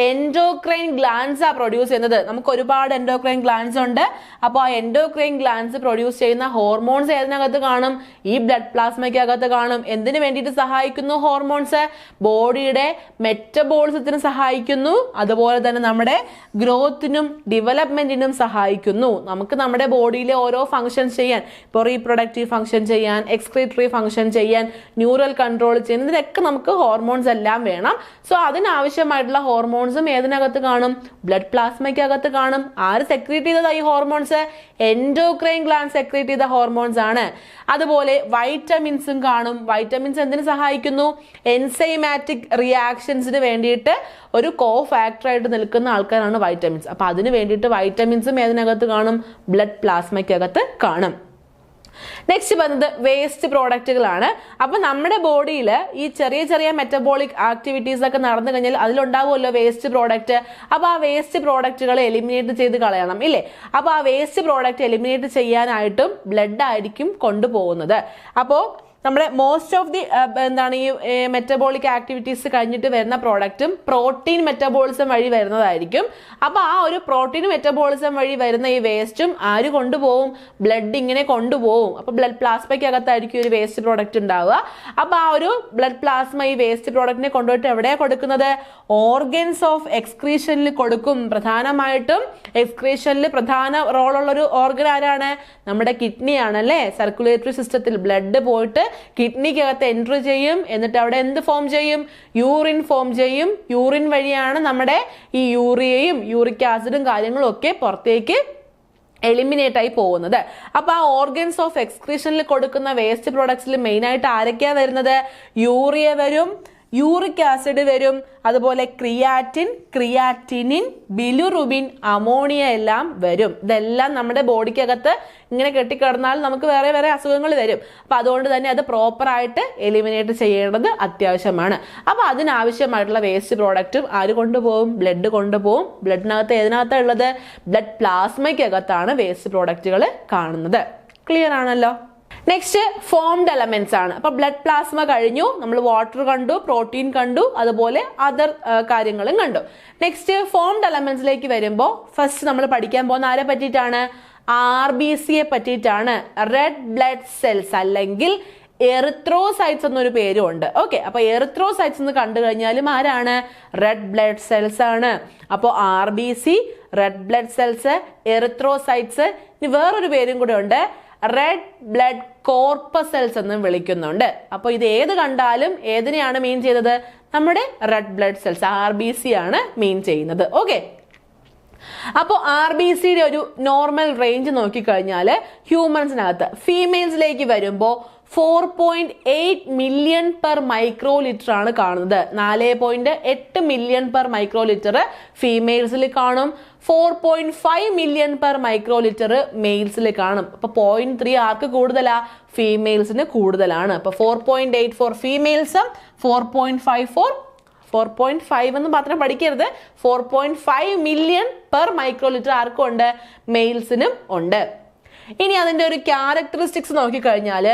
എൻഡോക്രൈൻ ഗ്ലാൻസ് ആ പ്രൊഡ്യൂസ് ചെയ്യുന്നത്. നമുക്ക് ഒരുപാട് എൻഡോക്രൈൻ ഗ്ലാൻസ് ഉണ്ട്. അപ്പോൾ ആ എൻഡോക്രൈൻ ഗ്ലാൻസ് പ്രൊഡ്യൂസ് ചെയ്യുന്ന ഹോർമോൺസ് ഏതിനകത്ത് കാണും? ഈ ബ്ലഡ് പ്ലാസ്മയ്ക്കകത്ത് കാണും. എന്തിനു വേണ്ടിയിട്ട് സഹായിക്കുന്നു ഹോർമോൺസ്? ബോഡിയുടെ മെറ്റബോളിസത്തിന് സഹായിക്കുന്നു. അതുപോലെ തന്നെ നമ്മുടെ ഗ്രോത്തിനും ഡെവലപ്മെന്റിനും സഹായിക്കുന്നു. നമുക്ക് നമ്മുടെ ബോഡിയിലെ ഓരോ ഫംഗ്ഷൻസ് ചെയ്യാൻ, ഇപ്പോൾ റീപ്രൊഡക്റ്റീവ് ഫംഗ്ഷൻ ചെയ്യാൻ, എക്സ്ക്രീറ്ററി ഫംഗ്ഷൻ ചെയ്യാൻ, ന്യൂറൽ കൺട്രോൾ ചെയ്യാൻ, ഇതിനൊക്കെ നമുക്ക് ഹോർമോൺസ് എല്ലാം വേണം. സോ അതിനാവശ്യമായിട്ടുള്ള ഹോർമോൺസും ഏതിനകത്ത് കാണും? ബ്ലഡ് പ്ലാസ്മയ്ക്കകത്ത് കാണും. ആര് സെക്രീറ്റ് ചെയ്തതാ ഈ ഹോർമോൺസ്? എൻഡോക്രൈൻ ഗ്ലാൻഡ് സെക്രീറ്റ് ചെയ്ത ഹോർമോൺസ് ആണ്. അതുപോലെ വൈറ്റമിൻസും കാണും. വൈറ്റമിൻസ് എന്തിനു സഹായിക്കുന്നു? എൻസൈമാറ്റിക് റിയാക്ഷൻസിന് വേണ്ടിയിട്ട് ഒരു കോ ഫാക്ടർ ആയിട്ട് നിൽക്കുന്ന ആൾക്കാരാണ് വൈറ്റമിൻസ്. അപ്പൊ അതിന് വേണ്ടിയിട്ട് വൈറ്റമിൻസും ഏതിനകത്ത് കാണും? ബ്ലഡ് പ്ലാസ്മയ്ക്കകത്ത് കാണും. നെക്സ്റ്റ് പറയുന്നത് വേസ്റ്റ് പ്രോഡക്റ്റുകളാണ്. അപ്പൊ നമ്മുടെ ബോഡിയിൽ ഈ ചെറിയ ചെറിയ മെറ്റബോളിക് ആക്ടിവിറ്റീസ് ഒക്കെ നടന്നു കഴിഞ്ഞാൽ അതിലുണ്ടാവുമല്ലോ വേസ്റ്റ് പ്രോഡക്റ്റ്. അപ്പൊ ആ വേസ്റ്റ് പ്രോഡക്റ്റുകൾ എലിമിനേറ്റ് ചെയ്ത് കളയണം ഇല്ലേ? അപ്പൊ ആ വേസ്റ്റ് പ്രോഡക്റ്റ് എലിമിനേറ്റ് ചെയ്യാനായിട്ടും ബ്ലഡ് ആയിരിക്കും കൊണ്ടുപോകുന്നത്. അപ്പോ നമ്മുടെ മോസ്റ്റ് ഓഫ് ദി എന്താണ് ഈ മെറ്റബോളിക് ആക്ടിവിറ്റീസ് കഴിഞ്ഞിട്ട് വരുന്ന പ്രോഡക്റ്റും പ്രോട്ടീൻ മെറ്റബോളിസം വഴി വരുന്നതായിരിക്കും. അപ്പൊ ആ ഒരു പ്രോട്ടീൻ മെറ്റബോളിസം വഴി വരുന്ന ഈ വേസ്റ്റും ആര് കൊണ്ടുപോകും? ബ്ലഡ് ഇങ്ങനെ കൊണ്ടുപോകും. അപ്പൊ ബ്ലഡ് പ്ലാസ്മയ്ക്കകത്തായിരിക്കും ഒരു വേസ്റ്റ് പ്രോഡക്റ്റ് ഉണ്ടാവുക. അപ്പൊ ആ ഒരു ബ്ലഡ് പ്ലാസ്മ ഈ വേസ്റ്റ് പ്രോഡക്റ്റിനെ കൊണ്ടുപോയിട്ട് എവിടെയാണ് കൊടുക്കുന്നത്? ഓർഗൻസ് ഓഫ് എക്സ്ക്രീഷനിൽ കൊടുക്കും. പ്രധാനമായിട്ടും എക്സ്ക്രീഷനിൽ പ്രധാന റോളുള്ളൊരു ഓർഗൻ ആരാണ്? നമ്മുടെ കിഡ്നിയാണ് അല്ലേ? സർക്കുലേറ്ററി സിസ്റ്റത്തിൽ ബ്ലഡ് പോയിട്ട് കിഡ്നിക്കകത്ത് എൻട്രി ചെയ്യും. എന്നിട്ട് അവിടെ എന്ത് ഫോം ചെയ്യും? യൂറിൻ ഫോം ചെയ്യും. യൂറിൻ വഴിയാണ് നമ്മുടെ ഈ യൂറിയയും യൂറിക് ആസിഡും കാര്യങ്ങളും ഒക്കെ പുറത്തേക്ക് എലിമിനേറ്റ് ആയി പോകുന്നത്. അപ്പൊ ആ ഓർഗൻസ് ഓഫ് എക്സ്ക്രീഷനിൽ കൊടുക്കുന്ന വേസ്റ്റ് പ്രോഡക്ട്സിൽ മെയിൻ ആയിട്ട് ആരൊക്കെയാ വരുന്നത്? യൂറിയ വരും, യൂറിക് ആസിഡ് വരും, അതുപോലെ ക്രിയാറ്റിൻ, ക്രിയാറ്റിനിൻ, ബിലിറുബിൻ, അമോണിയ എല്ലാം വരും. ഇതെല്ലാം നമ്മുടെ ബോഡിക്കകത്ത് ഇങ്ങനെ കെട്ടിക്കിടന്നാൽ നമുക്ക് വേറെ വേറെ അസുഖങ്ങൾ വരും. അപ്പൊ അതുകൊണ്ട് തന്നെ അത് പ്രോപ്പർ ആയിട്ട് എലിമിനേറ്റ് ചെയ്യേണ്ടത് അത്യാവശ്യമാണ്. അപ്പൊ അതിനാവശ്യമായിട്ടുള്ള വേസ്റ്റ് പ്രോഡക്റ്റും ആര് കൊണ്ടുപോകും? ബ്ലഡ് കൊണ്ടുപോകും. ബ്ലഡിനകത്ത് ഏതിനകത്താണ് ഉള്ളത്? ബ്ലഡ് പ്ലാസ്മയ്ക്കകത്താണ് വേസ്റ്റ് പ്രോഡക്റ്റുകൾ കാണുന്നത്. ക്ലിയർ ആണല്ലോ? നെക്സ്റ്റ് ഫോംഡ് എലമെന്റ്സ് ആണ്. അപ്പൊ ബ്ലഡ് പ്ലാസ്മ കഴിഞ്ഞു, നമ്മൾ വാട്ടർ കണ്ടു, പ്രോട്ടീൻ കണ്ടു, അതുപോലെ അതർ കാര്യങ്ങളും കണ്ടു. നെക്സ്റ്റ് ഫോംഡ് എലമെന്റ്സിലേക്ക് വരുമ്പോൾ ഫസ്റ്റ് നമ്മൾ പഠിക്കാൻ പോകുന്ന ആരെ പറ്റിയിട്ടാണ്? RBCയെ പറ്റിയിട്ടാണ്. റെഡ് ബ്ലഡ് സെൽസ് അല്ലെങ്കിൽ എറിത്രോസൈറ്റ്സ് എന്നൊരു പേരും ഉണ്ട്. ഓക്കെ, അപ്പൊ എറിത്രോസൈറ്റ്സ് എന്ന് കണ്ടു കഴിഞ്ഞാലും ആരാണ്? റെഡ് ബ്ലഡ് സെൽസ് ആണ്. അപ്പോൾ RBC, red blood cells, erythrocytes. ഇനി വേറൊരു പേരും കൂടെ ഉണ്ട്, റെഡ് ബ്ലഡ് കോർപ്പസെൽസ് എന്നും വിളിക്കുന്നുണ്ട്. അപ്പൊ ഇത് ഏത് കണ്ടാലും ഏതിനെയാണ് മീൻ ചെയ്തത്? നമ്മുടെ റെഡ് ബ്ലഡ് സെൽസ് RBC ആണ് മീൻ ചെയ്യുന്നത്. ഓക്കെ, അപ്പോൾ RBCയുടെ ഒരു നോർമൽ റേഞ്ച് നോക്കിക്കഴിഞ്ഞാൽ ഹ്യൂമൻസിനകത്ത് ഫീമെയിൽസിലേക്ക് വരുമ്പോൾ 4.8 മില്യൺ പെർ മൈക്രോ ലിറ്റർ ആണ് കാണുന്നത്. 4.8 മില്യൺ പെർ മൈക്രോ ലിറ്റർ ഫീമെയിൽസിൽ കാണും. 4.5 മില്യൺ പെർ മൈക്രോ ലിറ്റർ മെയിൽസിൽ കാണും. അപ്പൊ 0.3 ആർക്ക് കൂടുതലാ? ഫീമെയിൽസിന് കൂടുതലാണ്. അപ്പൊ 4.8 ഫോർ ഫീമെയിൽസും 4.5 എന്ന് മാത്രം പഠിക്കരുത്, 4.5 മില്യൺ പെർ മൈക്രോ ലിറ്റർ ആർക്കും ഉണ്ട്? മെയിൽസിനും ഉണ്ട്. ഇനി അതിന്റെ ഒരു ക്യാരക്ടറിസ്റ്റിക്സ് നോക്കിക്കഴിഞ്ഞാൽ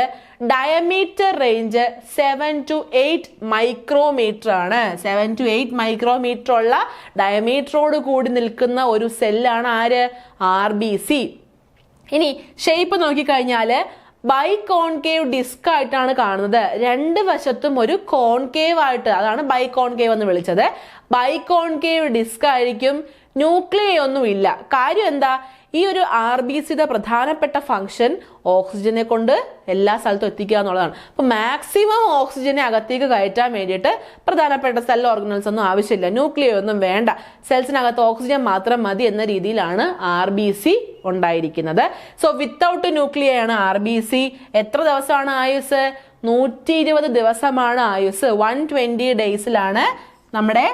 ഡയമീറ്റർ റേഞ്ച് 7 to 8 മൈക്രോമീറ്റർ ആണ്. 7 to 8 മൈക്രോമീറ്റർ ഉള്ള ഡയമീറ്ററോട് കൂടി നിൽക്കുന്ന ഒരു സെല്ലാണ് ആര്? RBC. ഇനി ഷേപ്പ് നോക്കിക്കഴിഞ്ഞാൽ ബൈ കോൺകേവ് ഡിസ്ക് ആയിട്ടാണ് കാണുന്നത്. രണ്ട് വശത്തും ഒരു കോൺകേവ് ആയിട്ട്, അതാണ് ബൈ കോൺകേവ് എന്ന് വിളിച്ചത്. ബൈ കോൺകേവ് ഡിസ്ക് ആയിരിക്കും. ന്യൂക്ലിയർ ഒന്നും ഇല്ല. കാര്യം എന്താ? ഈ ഒരു RBCയുടെ പ്രധാനപ്പെട്ട ഫംഗ്ഷൻ ഓക്സിജനെ കൊണ്ട് എല്ലാ സ്ഥലത്തും എത്തിക്കുക എന്നുള്ളതാണ്. അപ്പൊ മാക്സിമം ഓക്സിജനെ അകത്തേക്ക് കയറ്റാൻ വേണ്ടിയിട്ട് പ്രധാനപ്പെട്ട സെൽ ഓർഗനൽസ് ഒന്നും ആവശ്യമില്ല, ന്യൂക്ലിയർ ഒന്നും വേണ്ട, സെൽസിനകത്ത് ഓക്സിജൻ മാത്രം മതി എന്ന രീതിയിലാണ് RBC ഉണ്ടായിരിക്കുന്നത്. സോ വിത്തൗട്ട് ന്യൂക്ലിയർ ആണ് RBC. എത്ര ദിവസമാണ് ആയുസ്? 120 ദിവസമാണ് ആയുസ്. 120 ഡേയ്സിലാണ് നമ്മുടെ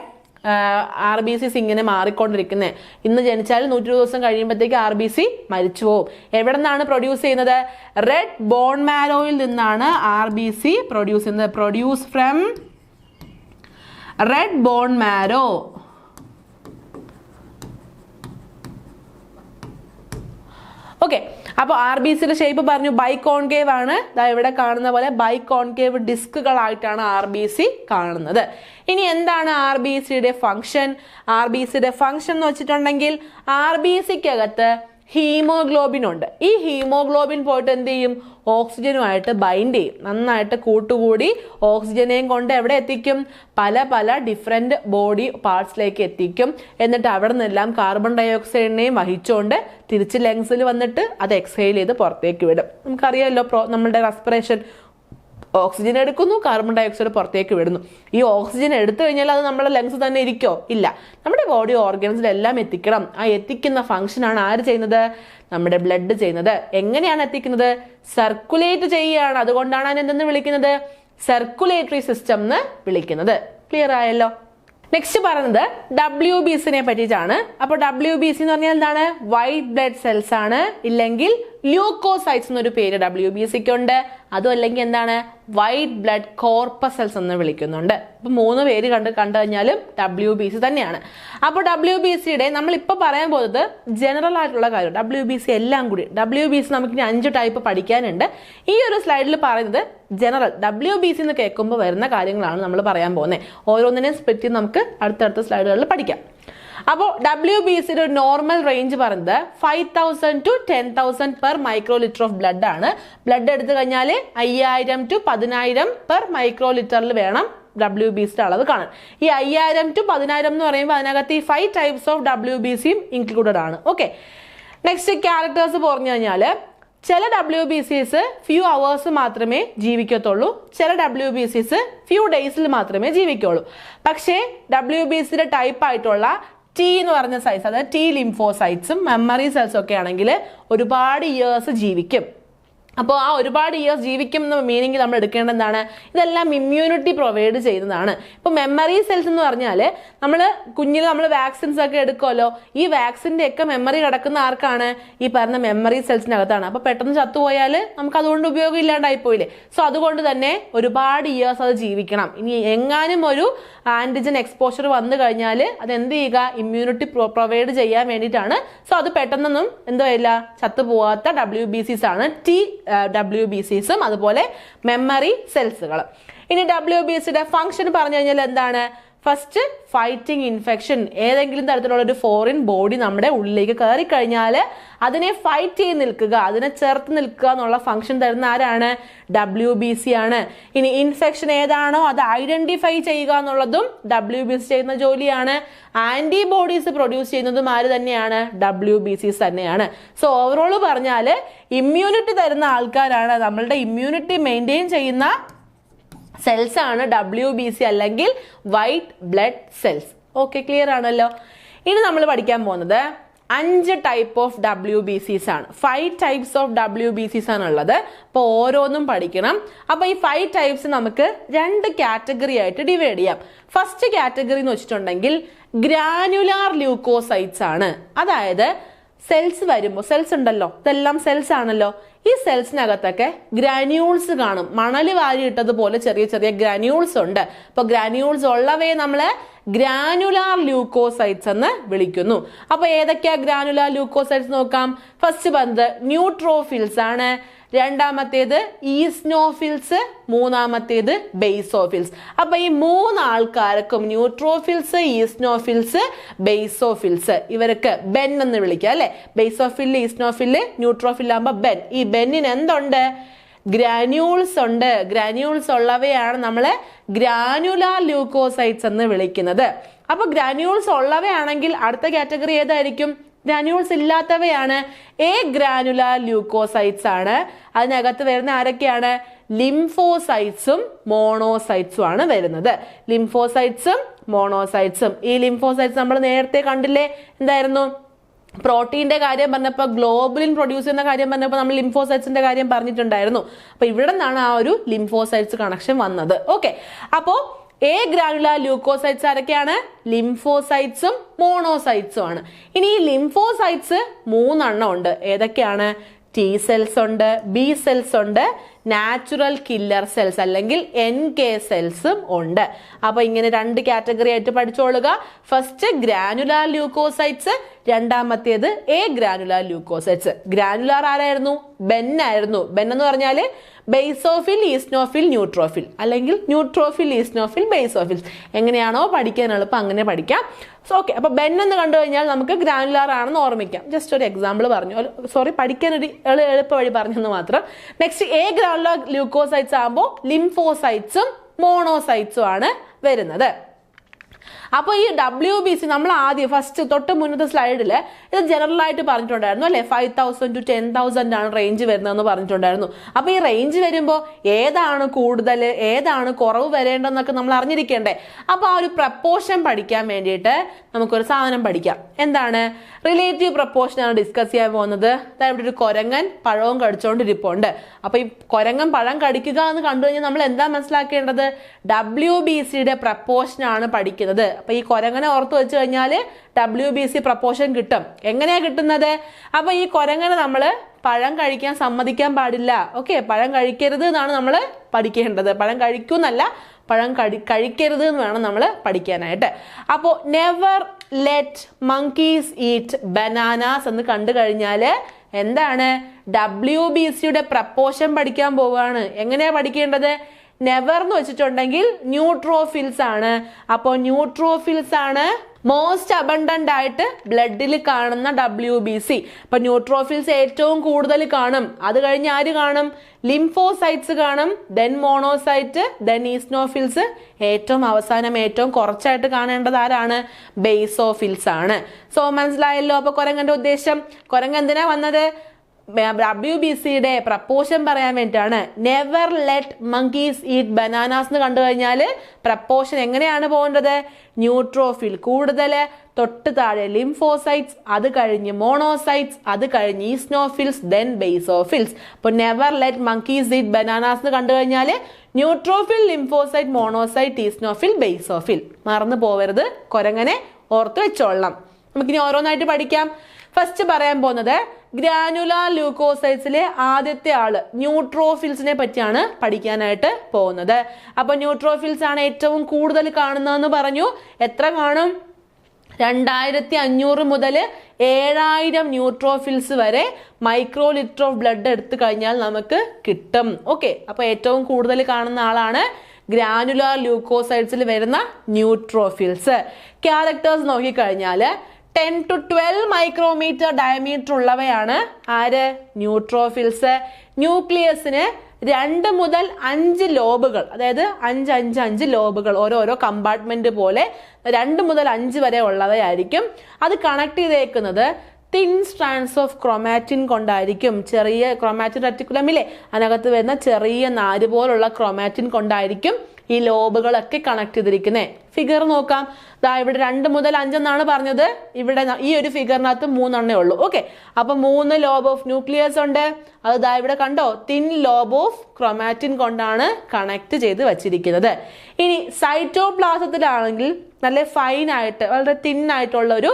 RBCs ഇങ്ങനെ മാറിക്കൊണ്ടിരിക്കുന്നത്. ഇന്ന് ജനിച്ചാൽ 120 ദിവസം കഴിയുമ്പോഴത്തേക്ക് RBC മരിച്ചു പോകും. എവിടെ നിന്നാണ് പ്രൊഡ്യൂസ് ചെയ്യുന്നത്? റെഡ് ബോൺ മാരോയിൽ നിന്നാണ് RBC പ്രൊഡ്യൂസ് ചെയ്യുന്നത്. Produce from red bone marrow. Okay, അപ്പോൾ RBCയുടെ ഷേപ്പ് പറഞ്ഞു, ബൈ കോൺകേവ് ആണ്. ഇവിടെ കാണുന്ന പോലെ ബൈ കോൺകേവ് ഡിസ്കുകളായിട്ടാണ് RBC കാണുന്നത്. ഇനി എന്താണ് RBCയുടെ ഫംഗ്ഷൻ? RBCയുടെ ഫംഗ്ഷൻ എന്ന് വെച്ചിട്ടുണ്ടെങ്കിൽ RBCക്കകത്ത് ഹീമോഗ്ലോബിൻ ഉണ്ട്. ഈ ഹീമോഗ്ലോബിൻ പോയിട്ട് എന്ത് ചെയ്യും? ഓക്സിജനുമായിട്ട് ബൈൻഡ് ചെയ്യും, നന്നായിട്ട് കൂട്ടുകൂടി ഓക്സിജനെയും കൊണ്ട് എവിടെ എത്തിക്കും? പല പല ഡിഫറെന്റ് ബോഡി പാർട്സിലേക്ക് എത്തിക്കും. എന്നിട്ട് അവിടെ നിന്നെല്ലാം കാർബൺ ഡൈ ഓക്സൈഡിനെയും വഹിച്ചുകൊണ്ട് തിരിച്ച് ലങ്സിൽ വന്നിട്ട് അത് എക്സൈൽ ചെയ്ത് പുറത്തേക്ക് വിടും. നമുക്കറിയാമല്ലോ നമ്മുടെ റെസ്പിറേഷൻ, ഓക്സിജൻ എടുക്കുന്നു, കാർബൺ ഡൈ ഓക്സൈഡ് പുറത്തേക്ക് വിടുന്നു. ഈ ഓക്സിജൻ എടുത്തു കഴിഞ്ഞാൽ അത് നമ്മുടെ ലങ്സ് തന്നെ ഇരിക്കോ? ഇല്ല, നമ്മുടെ ബോഡി ഓർഗൻസിലെല്ലാം എത്തിക്കണം. ആ എത്തിക്കുന്ന ഫംഗ്ഷനാണ് ആര് ചെയ്യുന്നത്? നമ്മുടെ ബ്ലഡ് ചെയ്യുന്നത്. എങ്ങനെയാണ് എത്തിക്കുന്നത്? സർക്കുലേറ്റ് ചെയ്യുകയാണ്. അതുകൊണ്ടാണ് അതിനെ എന്തെന്ന് വിളിക്കുന്നത്? സർക്കുലേറ്ററി സിസ്റ്റം എന്ന് വിളിക്കുന്നത്. ക്ലിയർ ആയല്ലോ? നെക്സ്റ്റ് പറയുന്നത് WBCനെ പറ്റിയിട്ടാണ്. അപ്പോൾ WBC എന്ന് പറഞ്ഞാൽ എന്താണ്? വൈറ്റ് ബ്ലഡ് സെൽസ് ആണ്. ഇല്ലെങ്കിൽ ല്യൂക്കോസൈറ്റ്സ് എന്നൊരു പേര് WBCക്ക് ഉണ്ട്. അതും അല്ലെങ്കിൽ എന്താണ്? വൈറ്റ് ബ്ലഡ് കോർപ്പസൽസ് എന്ന് വിളിക്കുന്നുണ്ട്. അപ്പൊ 3 പേര് കണ്ടു കഴിഞ്ഞാലും WBC തന്നെയാണ്. അപ്പോൾ WBCയുടെ നമ്മളിപ്പോൾ പറയാൻ പോകുന്നത് ജനറൽ ആയിട്ടുള്ള കാര്യം. WBC എല്ലാം കൂടി WBC നമുക്കിനി 5 ടൈപ്പ് പഠിക്കാനുണ്ട്. ഈ ഒരു സ്ലൈഡിൽ പറയുന്നത് ജനറൽ WBC എന്ന് കേൾക്കുമ്പോൾ വരുന്ന കാര്യങ്ങളാണ് നമ്മൾ പറയാൻ പോകുന്നത്. ഓരോന്നിനെയും സ്പ്ലിറ്റ് നമുക്ക് അടുത്തടുത്ത സ്ലൈഡുകളിൽ പഠിക്കാം. അപ്പോൾ WBCയുടെ ഒരു നോർമൽ റേഞ്ച് പറയുന്നത് 5000 to 10,000 per micro litre of blood ആണ്. ബ്ലഡ് എടുത്തു കഴിഞ്ഞാൽ 5000 to 10,000 പെർ മൈക്രോ ലിറ്ററിൽ വേണം WBCയുടെ അളവ് കാണാൻ. ഈ 5000 to 10,000 എന്ന് പറയുമ്പോൾ അതിനകത്ത് ഈ 5 ടൈപ്സ് ഓഫ് WBCയും ഇൻക്ലൂഡഡ് ആണ്. ഓക്കെ, നെക്സ്റ്റ് ക്യാരക്ടേഴ്സ് പറഞ്ഞു കഴിഞ്ഞാൽ ചില WBCs ഫ്യൂ അവേഴ്സ് മാത്രമേ ജീവിക്കത്തുള്ളൂ, ചില WBCs ഫ്യൂ ഡേയ്സിൽ മാത്രമേ ജീവിക്കുള്ളൂ. പക്ഷേ WBCയുടെ ടൈപ്പ് ആയിട്ടുള്ള T എന്ന് പറഞ്ഞ സൈസ്, അതായത് T ലിംഫോസൈറ്റ്സും മെമ്മറി സെൽസും ഒക്കെ ആണെങ്കിൽ ഒരുപാട് ഇയേഴ്സ് ജീവിക്കും. അപ്പോൾ ആ ഒരുപാട് ഇയേഴ്സ് ജീവിക്കും എന്ന മീനിങ് നമ്മൾ എടുക്കേണ്ടത് എന്താണ്? ഇതെല്ലാം ഇമ്മ്യൂണിറ്റി പ്രൊവൈഡ് ചെയ്യുന്നതാണ്. ഇപ്പോൾ മെമ്മറി സെൽസ് എന്ന് പറഞ്ഞാൽ നമ്മൾ വാക്സിൻസ് ഒക്കെ എടുക്കുമല്ലോ, ഈ വാക്സിൻ്റെ ഒക്കെ മെമ്മറി കിടക്കുന്ന ആർക്കാണ്? ഈ പറഞ്ഞ മെമ്മറി സെൽസിനകത്താണ്. അപ്പോൾ പെട്ടെന്ന് ചത്തുപോയാൽ നമുക്ക് അതുകൊണ്ട് ഉപയോഗം ഇല്ലാണ്ടായി പോയില്ലേ. സോ അതുകൊണ്ട് തന്നെ ഒരുപാട് ഇയേഴ്സ് അത് ജീവിക്കണം. ഇനി എങ്ങാനും ഒരു ആന്റിജൻ എക്സ്പോഷർ വന്നു കഴിഞ്ഞാൽ അത് എന്ത് ചെയ്യുക? ഇമ്മ്യൂണിറ്റി പ്രൊവൈഡ് ചെയ്യാൻ വേണ്ടിയിട്ടാണ്. സോ അത് പെട്ടെന്നൊന്നും എന്തോ ഇല്ല, ചത്തുപോകാത്ത WBCs ആണ് WBCസും അതുപോലെ മെമ്മറി സെൽസുകൾ. ഇനി WBCയുടെ ഫംഗ്ഷൻ പറഞ്ഞു കഴിഞ്ഞാൽ എന്താണ്? First, fighting infection. ഏതെങ്കിലും തരത്തിലുള്ള ഒരു ഫോറിൻ ബോഡി നമ്മുടെ ഉള്ളിലേക്ക് കയറി കഴിഞ്ഞാൽ അതിനെ ഫൈറ്റ് ചെയ്ത് നിൽക്കുക, അതിനെ ചേർത്ത് നിൽക്കുക എന്നുള്ള ഫംഗ്ഷൻ തരുന്ന ആരാണ്? WBC ആണ്. ഇനി ഇൻഫെക്ഷൻ ഏതാണോ അത് ഐഡന്റിഫൈ ചെയ്യുക എന്നുള്ളതും WBC ചെയ്യുന്ന ജോലിയാണ്. ആന്റിബോഡീസ് പ്രൊഡ്യൂസ് ചെയ്യുന്നതും ആര് തന്നെയാണ്? WBCs തന്നെയാണ്. സോ ഓവറോൾ പറഞ്ഞാൽ ഇമ്മ്യൂണിറ്റി തരുന്ന ആൾക്കാരാണ്, നമ്മളുടെ ഇമ്മ്യൂണിറ്റി മെയിൻറ്റെയിൻ ചെയ്യുന്ന സെൽസ് ആണ് WBC അല്ലെങ്കിൽ white blood cells. Okay, clear ആണല്ലോ? ഇനി നമ്മൾ പഠിക്കാൻ പോകുന്നത് 5 ടൈപ്പ് ഓഫ് WBCs ആണ്. 5 ടൈപ്സ് ഓഫ് WBCs ആണ് ഉള്ളത്. അപ്പോൾ ഓരോന്നും പഠിക്കണം. അപ്പോൾ ഈ 5 ടൈപ്സ് നമുക്ക് 2 കാറ്റഗറി ആയിട്ട് ഡിവൈഡ് ചെയ്യാം. ഫസ്റ്റ് കാറ്റഗറി എന്ന് വെച്ചിട്ടുണ്ടെങ്കിൽ ഗ്രാനുലാർ ല്യൂക്കോസൈറ്റ്സ് ആണ്. അതായത് സെൽസ് വരുമ്പോൾ, സെൽസ് ഉണ്ടല്ലോ, ഇതെല്ലാം സെൽസ് ആണല്ലോ, ഈ സെൽസിനകത്തൊക്കെ ഗ്രാന്യൂൾസ് കാണും. മണൽ വാരി ഇട്ടതുപോലെ ചെറിയ ചെറിയ ഗ്രാന്യൂൾസ് ഉണ്ട്. അപ്പൊ ഗ്രാന്യൂൾസ് ഉള്ളവയെ നമ്മള് ഗ്രാനുലാർ ല്യൂക്കോസൈറ്റ്സ് എന്ന് വിളിക്കുന്നു. അപ്പൊ ഏതൊക്കെയാ ഗ്രാനുലാർ ല്യൂക്കോസൈറ്റ്സ് നോക്കാം. ഫസ്റ്റ് പറഞ്ഞത് ന്യൂട്രോഫിൽസ് ആണ്, രണ്ടാമത്തേത് ഈസ്നോഫിൽസ്, മൂന്നാമത്തേത് ബേസോഫിൽസ്. അപ്പൊ ഈ 3 ആൾക്കാർക്കും ന്യൂട്രോഫിൽസ്, ഈസ്നോഫിൽസ്, ബേസോഫിൽസ് ഇവർക്ക് ബെൻ എന്ന് വിളിക്കാം അല്ലെ. ബേസോഫില്, ഈസ്നോഫില്, ന്യൂട്രോഫിൽ ആകുമ്പോ ബെൻ. ഈ ബെന്നിന് എന്തുണ്ട്? ഗ്രാന്യൂൾസ് ഉണ്ട്. ഗ്രാന്യൂൾസ് ഉള്ളവയാണ് നമ്മള് ഗ്രാനുലാർ ല്യൂക്കോസൈറ്റ്സ് എന്ന് വിളിക്കുന്നത്. അപ്പൊ ഗ്രാന്യൂൾസ് ഉള്ളവയാണെങ്കിൽ അടുത്ത കാറ്റഗറി ഏതായിരിക്കും? ഗ്രാന്യൂൾസ് ഇല്ലാത്തവയാണ്. എ ഗ്രാനുലാർ ല്യൂക്കോസൈറ്റ്സ് ആണ്. അതിനകത്ത് വരുന്ന ആരൊക്കെയാണ്? ലിംഫോസൈറ്റ്സും മോണോസൈറ്റ്സും ആണ് വരുന്നത്. ലിംഫോസൈറ്റ്സും മോണോസൈറ്റ്സും. ഈ ലിംഫോസൈറ്റ്സ് നമ്മൾ നേരത്തെ കണ്ടില്ലേ, എന്തായിരുന്നു? പ്രോട്ടീന്റെ കാര്യം പറഞ്ഞപ്പോൾ, ഗ്ലോബുലിൻ പ്രൊഡ്യൂസ് ചെയ്യുന്ന കാര്യം പറഞ്ഞപ്പോൾ നമ്മൾ ലിംഫോസൈറ്റ്സിന്റെ കാര്യം പറഞ്ഞിട്ടുണ്ടായിരുന്നു. അപ്പൊ ഇവിടെ നിന്നാണ് ആ ഒരു ലിംഫോസൈറ്റ്സ് കണക്ഷൻ വന്നത്. ഓക്കെ, അപ്പോ എ ഗ്രാനുലാർ ല്യൂക്കോസൈറ്റ്സ് ആരൊക്കെയാണ്? ലിംഫോസൈറ്റ്സും മോണോസൈറ്റ്സും ആണ്. ഇനി ഈ ലിംഫോസൈറ്റ്സ് 3 എണ്ണം ഉണ്ട്. ഏതൊക്കെയാണ്? ടി സെൽസ് ഉണ്ട്, ബി സെൽസ് ഉണ്ട്, നാച്ചുറൽ കില്ലർ സെൽസ് അല്ലെങ്കിൽ NK സെൽസും ഉണ്ട്. അപ്പൊ ഇങ്ങനെ 2 കാറ്റഗറി ആയിട്ട് പഠിച്ചോളുക. ഫസ്റ്റ് ഗ്രാനുലാർ ല്യൂക്കോസൈറ്റ്സ്, രണ്ടാമത്തേത് എ ഗ്രാനുലാർ ല്യൂക്കോസൈറ്റ്സ്. ഗ്രാനുലാർ ആരായിരുന്നു? ബെൻ ആയിരുന്നു. ബെൻ എന്ന് പറഞ്ഞാല് ബേസോഫിൽ, ഈസ്നോഫിൽ, ന്യൂട്രോഫിൽ, അല്ലെങ്കിൽ ന്യൂട്രോഫിൽ, ഈസ്നോഫിൽ, ബേസോഫിൽ. എങ്ങനെയാണോ പഠിക്കാൻ എളുപ്പം അങ്ങനെ പഠിക്കാം. ഓക്കെ, അപ്പൊ ബെൻ എന്ന് കണ്ടു കഴിഞ്ഞാൽ നമുക്ക് ഗ്രാനുലാർ ആണെന്ന് ഓർമ്മിക്കാം. ജസ്റ്റ് ഒരു എക്സാമ്പിൾ പറഞ്ഞു, സോറി, പഠിക്കാൻ ഒരു എളുപ്പ വഴി പറഞ്ഞെന്ന് മാത്രം. നെക്സ്റ്റ് എ ഗ്രാനുലാർ ല്യൂക്കോസൈറ്റ്സ് ആകുമ്പോൾ ലിംഫോസൈറ്റ്സും മോണോസൈറ്റ്സും ആണ് വരുന്നത്. അപ്പൊ ഈ WBC നമ്മൾ ആദ്യം ഫസ്റ്റ് തൊട്ട് മുന്നത്തെ സ്ലൈഡില് ഇത് ജനറൽ ആയിട്ട് പറഞ്ഞിട്ടുണ്ടായിരുന്നു അല്ലെ. 5,000 to 10,000 ആണ് റേഞ്ച് വരുന്നതെന്ന് പറഞ്ഞിട്ടുണ്ടായിരുന്നു. അപ്പൊ ഈ റേഞ്ച് വരുമ്പോൾ ഏതാണ് കൂടുതൽ, ഏതാണ് കുറവ് വരേണ്ടതെന്നൊക്കെ നമ്മൾ അറിഞ്ഞിരിക്കേണ്ടേ. അപ്പൊ ആ ഒരു പ്രപ്പോർഷൻ പഠിക്കാൻ വേണ്ടിയിട്ട് നമുക്കൊരു സാധനം പഠിക്കാം. എന്താണ്? റിലേറ്റീവ് പ്രപ്പോർഷൻ ആണ് ഡിസ്കസ് ചെയ്യാൻ പോകുന്നത്. അതായത് ഒരു കൊരങ്ങൻ പഴവും കടിച്ചോണ്ടിരിപ്പുണ്ട്. അപ്പൊ ഈ കൊരങ്ങൻ പഴം കടിക്കുക എന്ന് കണ്ടു കഴിഞ്ഞാൽ നമ്മൾ എന്താ മനസ്സിലാക്കേണ്ടത്? WBCയുടെ പ്രപ്പോർഷൻ ആണ് പഠിക്കുന്നത്. അപ്പൊ ഈ കൊരങ്ങനെ ഓർത്ത് വെച്ച് കഴിഞ്ഞാല് WBC പ്രപ്പോർഷൻ കിട്ടും. എങ്ങനെയാ കിട്ടുന്നത്? അപ്പൊ ഈ കൊരങ്ങനെ നമ്മള് പഴം കഴിക്കാൻ സമ്മതിക്കാൻ പാടില്ല. ഓക്കെ, പഴം കഴിക്കരുത് എന്നാണ് നമ്മൾ പഠിക്കേണ്ടത്. പഴം കഴിക്കൂന്നല്ല, പഴം കഴിക്കരുത് എന്ന് വേണം നമ്മൾ പഠിക്കാനായിട്ട്. അപ്പോൾ never let monkeys eat bananas എന്ന് കണ്ടു കഴിഞ്ഞാല് എന്താണ്? WBCയുടെ പ്രപ്പോർഷൻ പഠിക്കാൻ പോവുകയാണ്. എങ്ങനെയാ പഠിക്കേണ്ടത്? നെവർ എന്ന് വെച്ചിട്ടുണ്ടെങ്കിൽ ന്യൂട്രോഫിൽസ് ആണ്. അപ്പോൾ ന്യൂട്രോഫിൽസ് ആണ് മോസ്റ്റ് അബണ്ടന്റ് ആയിട്ട് ബ്ലഡിൽ കാണുന്ന WBC. അപ്പൊ ന്യൂട്രോഫിൽസ് ഏറ്റവും കൂടുതൽ കാണും. അത് കഴിഞ്ഞ് ആര് കാണും? ലിംഫോസൈറ്റ്സ് കാണും, ദെൻ മോണോസൈറ്റ്, ദെൻ ഈസ്നോഫിൽസ്, ഏറ്റവും അവസാനം ഏറ്റവും കുറച്ചായിട്ട് കാണേണ്ടത് ആരാണ്? ബേസോഫിൽസ് ആണ്. സോ മനസ്സിലായല്ലോ. അപ്പൊ കൊരങ്ങന്റെ ഉദ്ദേശം, കൊരങ്ങൻ എന്തിനാ വന്നത്? WBCയുടെ പ്രപ്പോർഷൻ പറയാൻ വേണ്ടിയിട്ടാണ്. Never let monkeys eat bananas എന്ന് കണ്ടു കഴിഞ്ഞാൽ പ്രപ്പോർഷൻ എങ്ങനെയാണ് പോകേണ്ടത്? ന്യൂട്രോഫിൽ കൂടുതൽ, തൊട്ട് താഴെ ലിംഫോസൈറ്റ്സ്, അത് കഴിഞ്ഞ് മോണോസൈറ്റ്സ്, അത് കഴിഞ്ഞ് ഈസ്നോഫിൽസ്, ദെൻ ബേസോഫിൽസ്. അപ്പോൾ never let monkeys eat bananas എന്ന് കണ്ടു കഴിഞ്ഞാൽ neutrophil, lymphocyte, monocyte, eosinophil, basophil. മറന്നു പോവരുത്, കൊരങ്ങനെ ഓർത്ത് വെച്ചോളണം. നമുക്കിനി ഓരോന്നായിട്ട് പഠിക്കാം. ഫസ്റ്റ് പറയാൻ പോകുന്നത് ഗ്രാനുലാർ ല്യൂക്കോസൈറ്റ്സിലെ ആദ്യത്തെ ആള് ന്യൂട്രോഫിൽസിനെ പറ്റിയാണ് പഠിക്കാനായിട്ട് പോകുന്നത്. അപ്പൊ ന്യൂട്രോഫിൽസ് ആണ് ഏറ്റവും കൂടുതൽ കാണുന്നതെന്ന് പറഞ്ഞു. എത്ര കാണും? 2500 മുതൽ 7000 ന്യൂട്രോഫിൽസ് വരെ മൈക്രോ ലിറ്റർ ഓഫ് ബ്ലഡ് എടുത്തു കഴിഞ്ഞാൽ നമുക്ക് കിട്ടും. ഓക്കെ, അപ്പൊ ഏറ്റവും കൂടുതൽ കാണുന്ന ആളാണ് ഗ്രാനുലാർ ല്യൂക്കോസൈറ്റ്സിൽ വരുന്ന ന്യൂട്രോഫിൽസ്. ക്യാരക്ടേഴ്സ് നോക്കിക്കഴിഞ്ഞാല് 10 to 12 മൈക്രോമീറ്റർ ഡയമീറ്റർ ഉള്ളവയാണ് ആര്? ന്യൂട്രോഫിൽസ്. ന്യൂക്ലിയസിന് 2 മുതൽ 5 ലോബുകൾ, അതായത് 5 ലോബുകൾ, ഓരോരോ കമ്പാർട്ട്മെന്റ് പോലെ 2 മുതൽ 5 വരെ ഉള്ളവയായിരിക്കും. അത് കണക്ട് ചെയ്തേക്കുന്നത് തിൻ സ്ട്രാൻഡ്സ് ഓഫ് ക്രോമാറ്റിൻ കൊണ്ടായിരിക്കും. ചെറിയ ക്രോമാറ്റിൻ റെറ്റിക്കുലമില്ലേ, അതിനകത്ത് വരുന്ന ചെറിയ നാര് പോലുള്ള ക്രോമാറ്റിൻ കൊണ്ടായിരിക്കും ഈ ലോബുകളൊക്കെ കണക്ട് ചെയ്തിരിക്കുന്നത്. ഫിഗർ നോക്കാം. ദാ ഇവിടെ 2 മുതൽ 5 എന്നാണ് പറഞ്ഞത്. ഇവിടെ ഈ ഒരു ഫിഗറിനകത്ത് 3 ഉള്ളൂ. ഓക്കെ, അപ്പൊ 3 ലോബ് ഓഫ് ന്യൂക്ലിയസ് ഉണ്ട്. അത് ദാ ഇവിടെ കണ്ടോ, തിൻ ലോബ് ഓഫ് ക്രൊമാറ്റിൻ കൊണ്ടാണ് കണക്ട് ചെയ്ത് വെച്ചിരിക്കുന്നത്. ഇനി സൈറ്റോപ്ലാസത്തിലാണെങ്കിൽ നല്ല ഫൈൻ ആയിട്ട് വളരെ തിൻ ആയിട്ടുള്ള ഒരു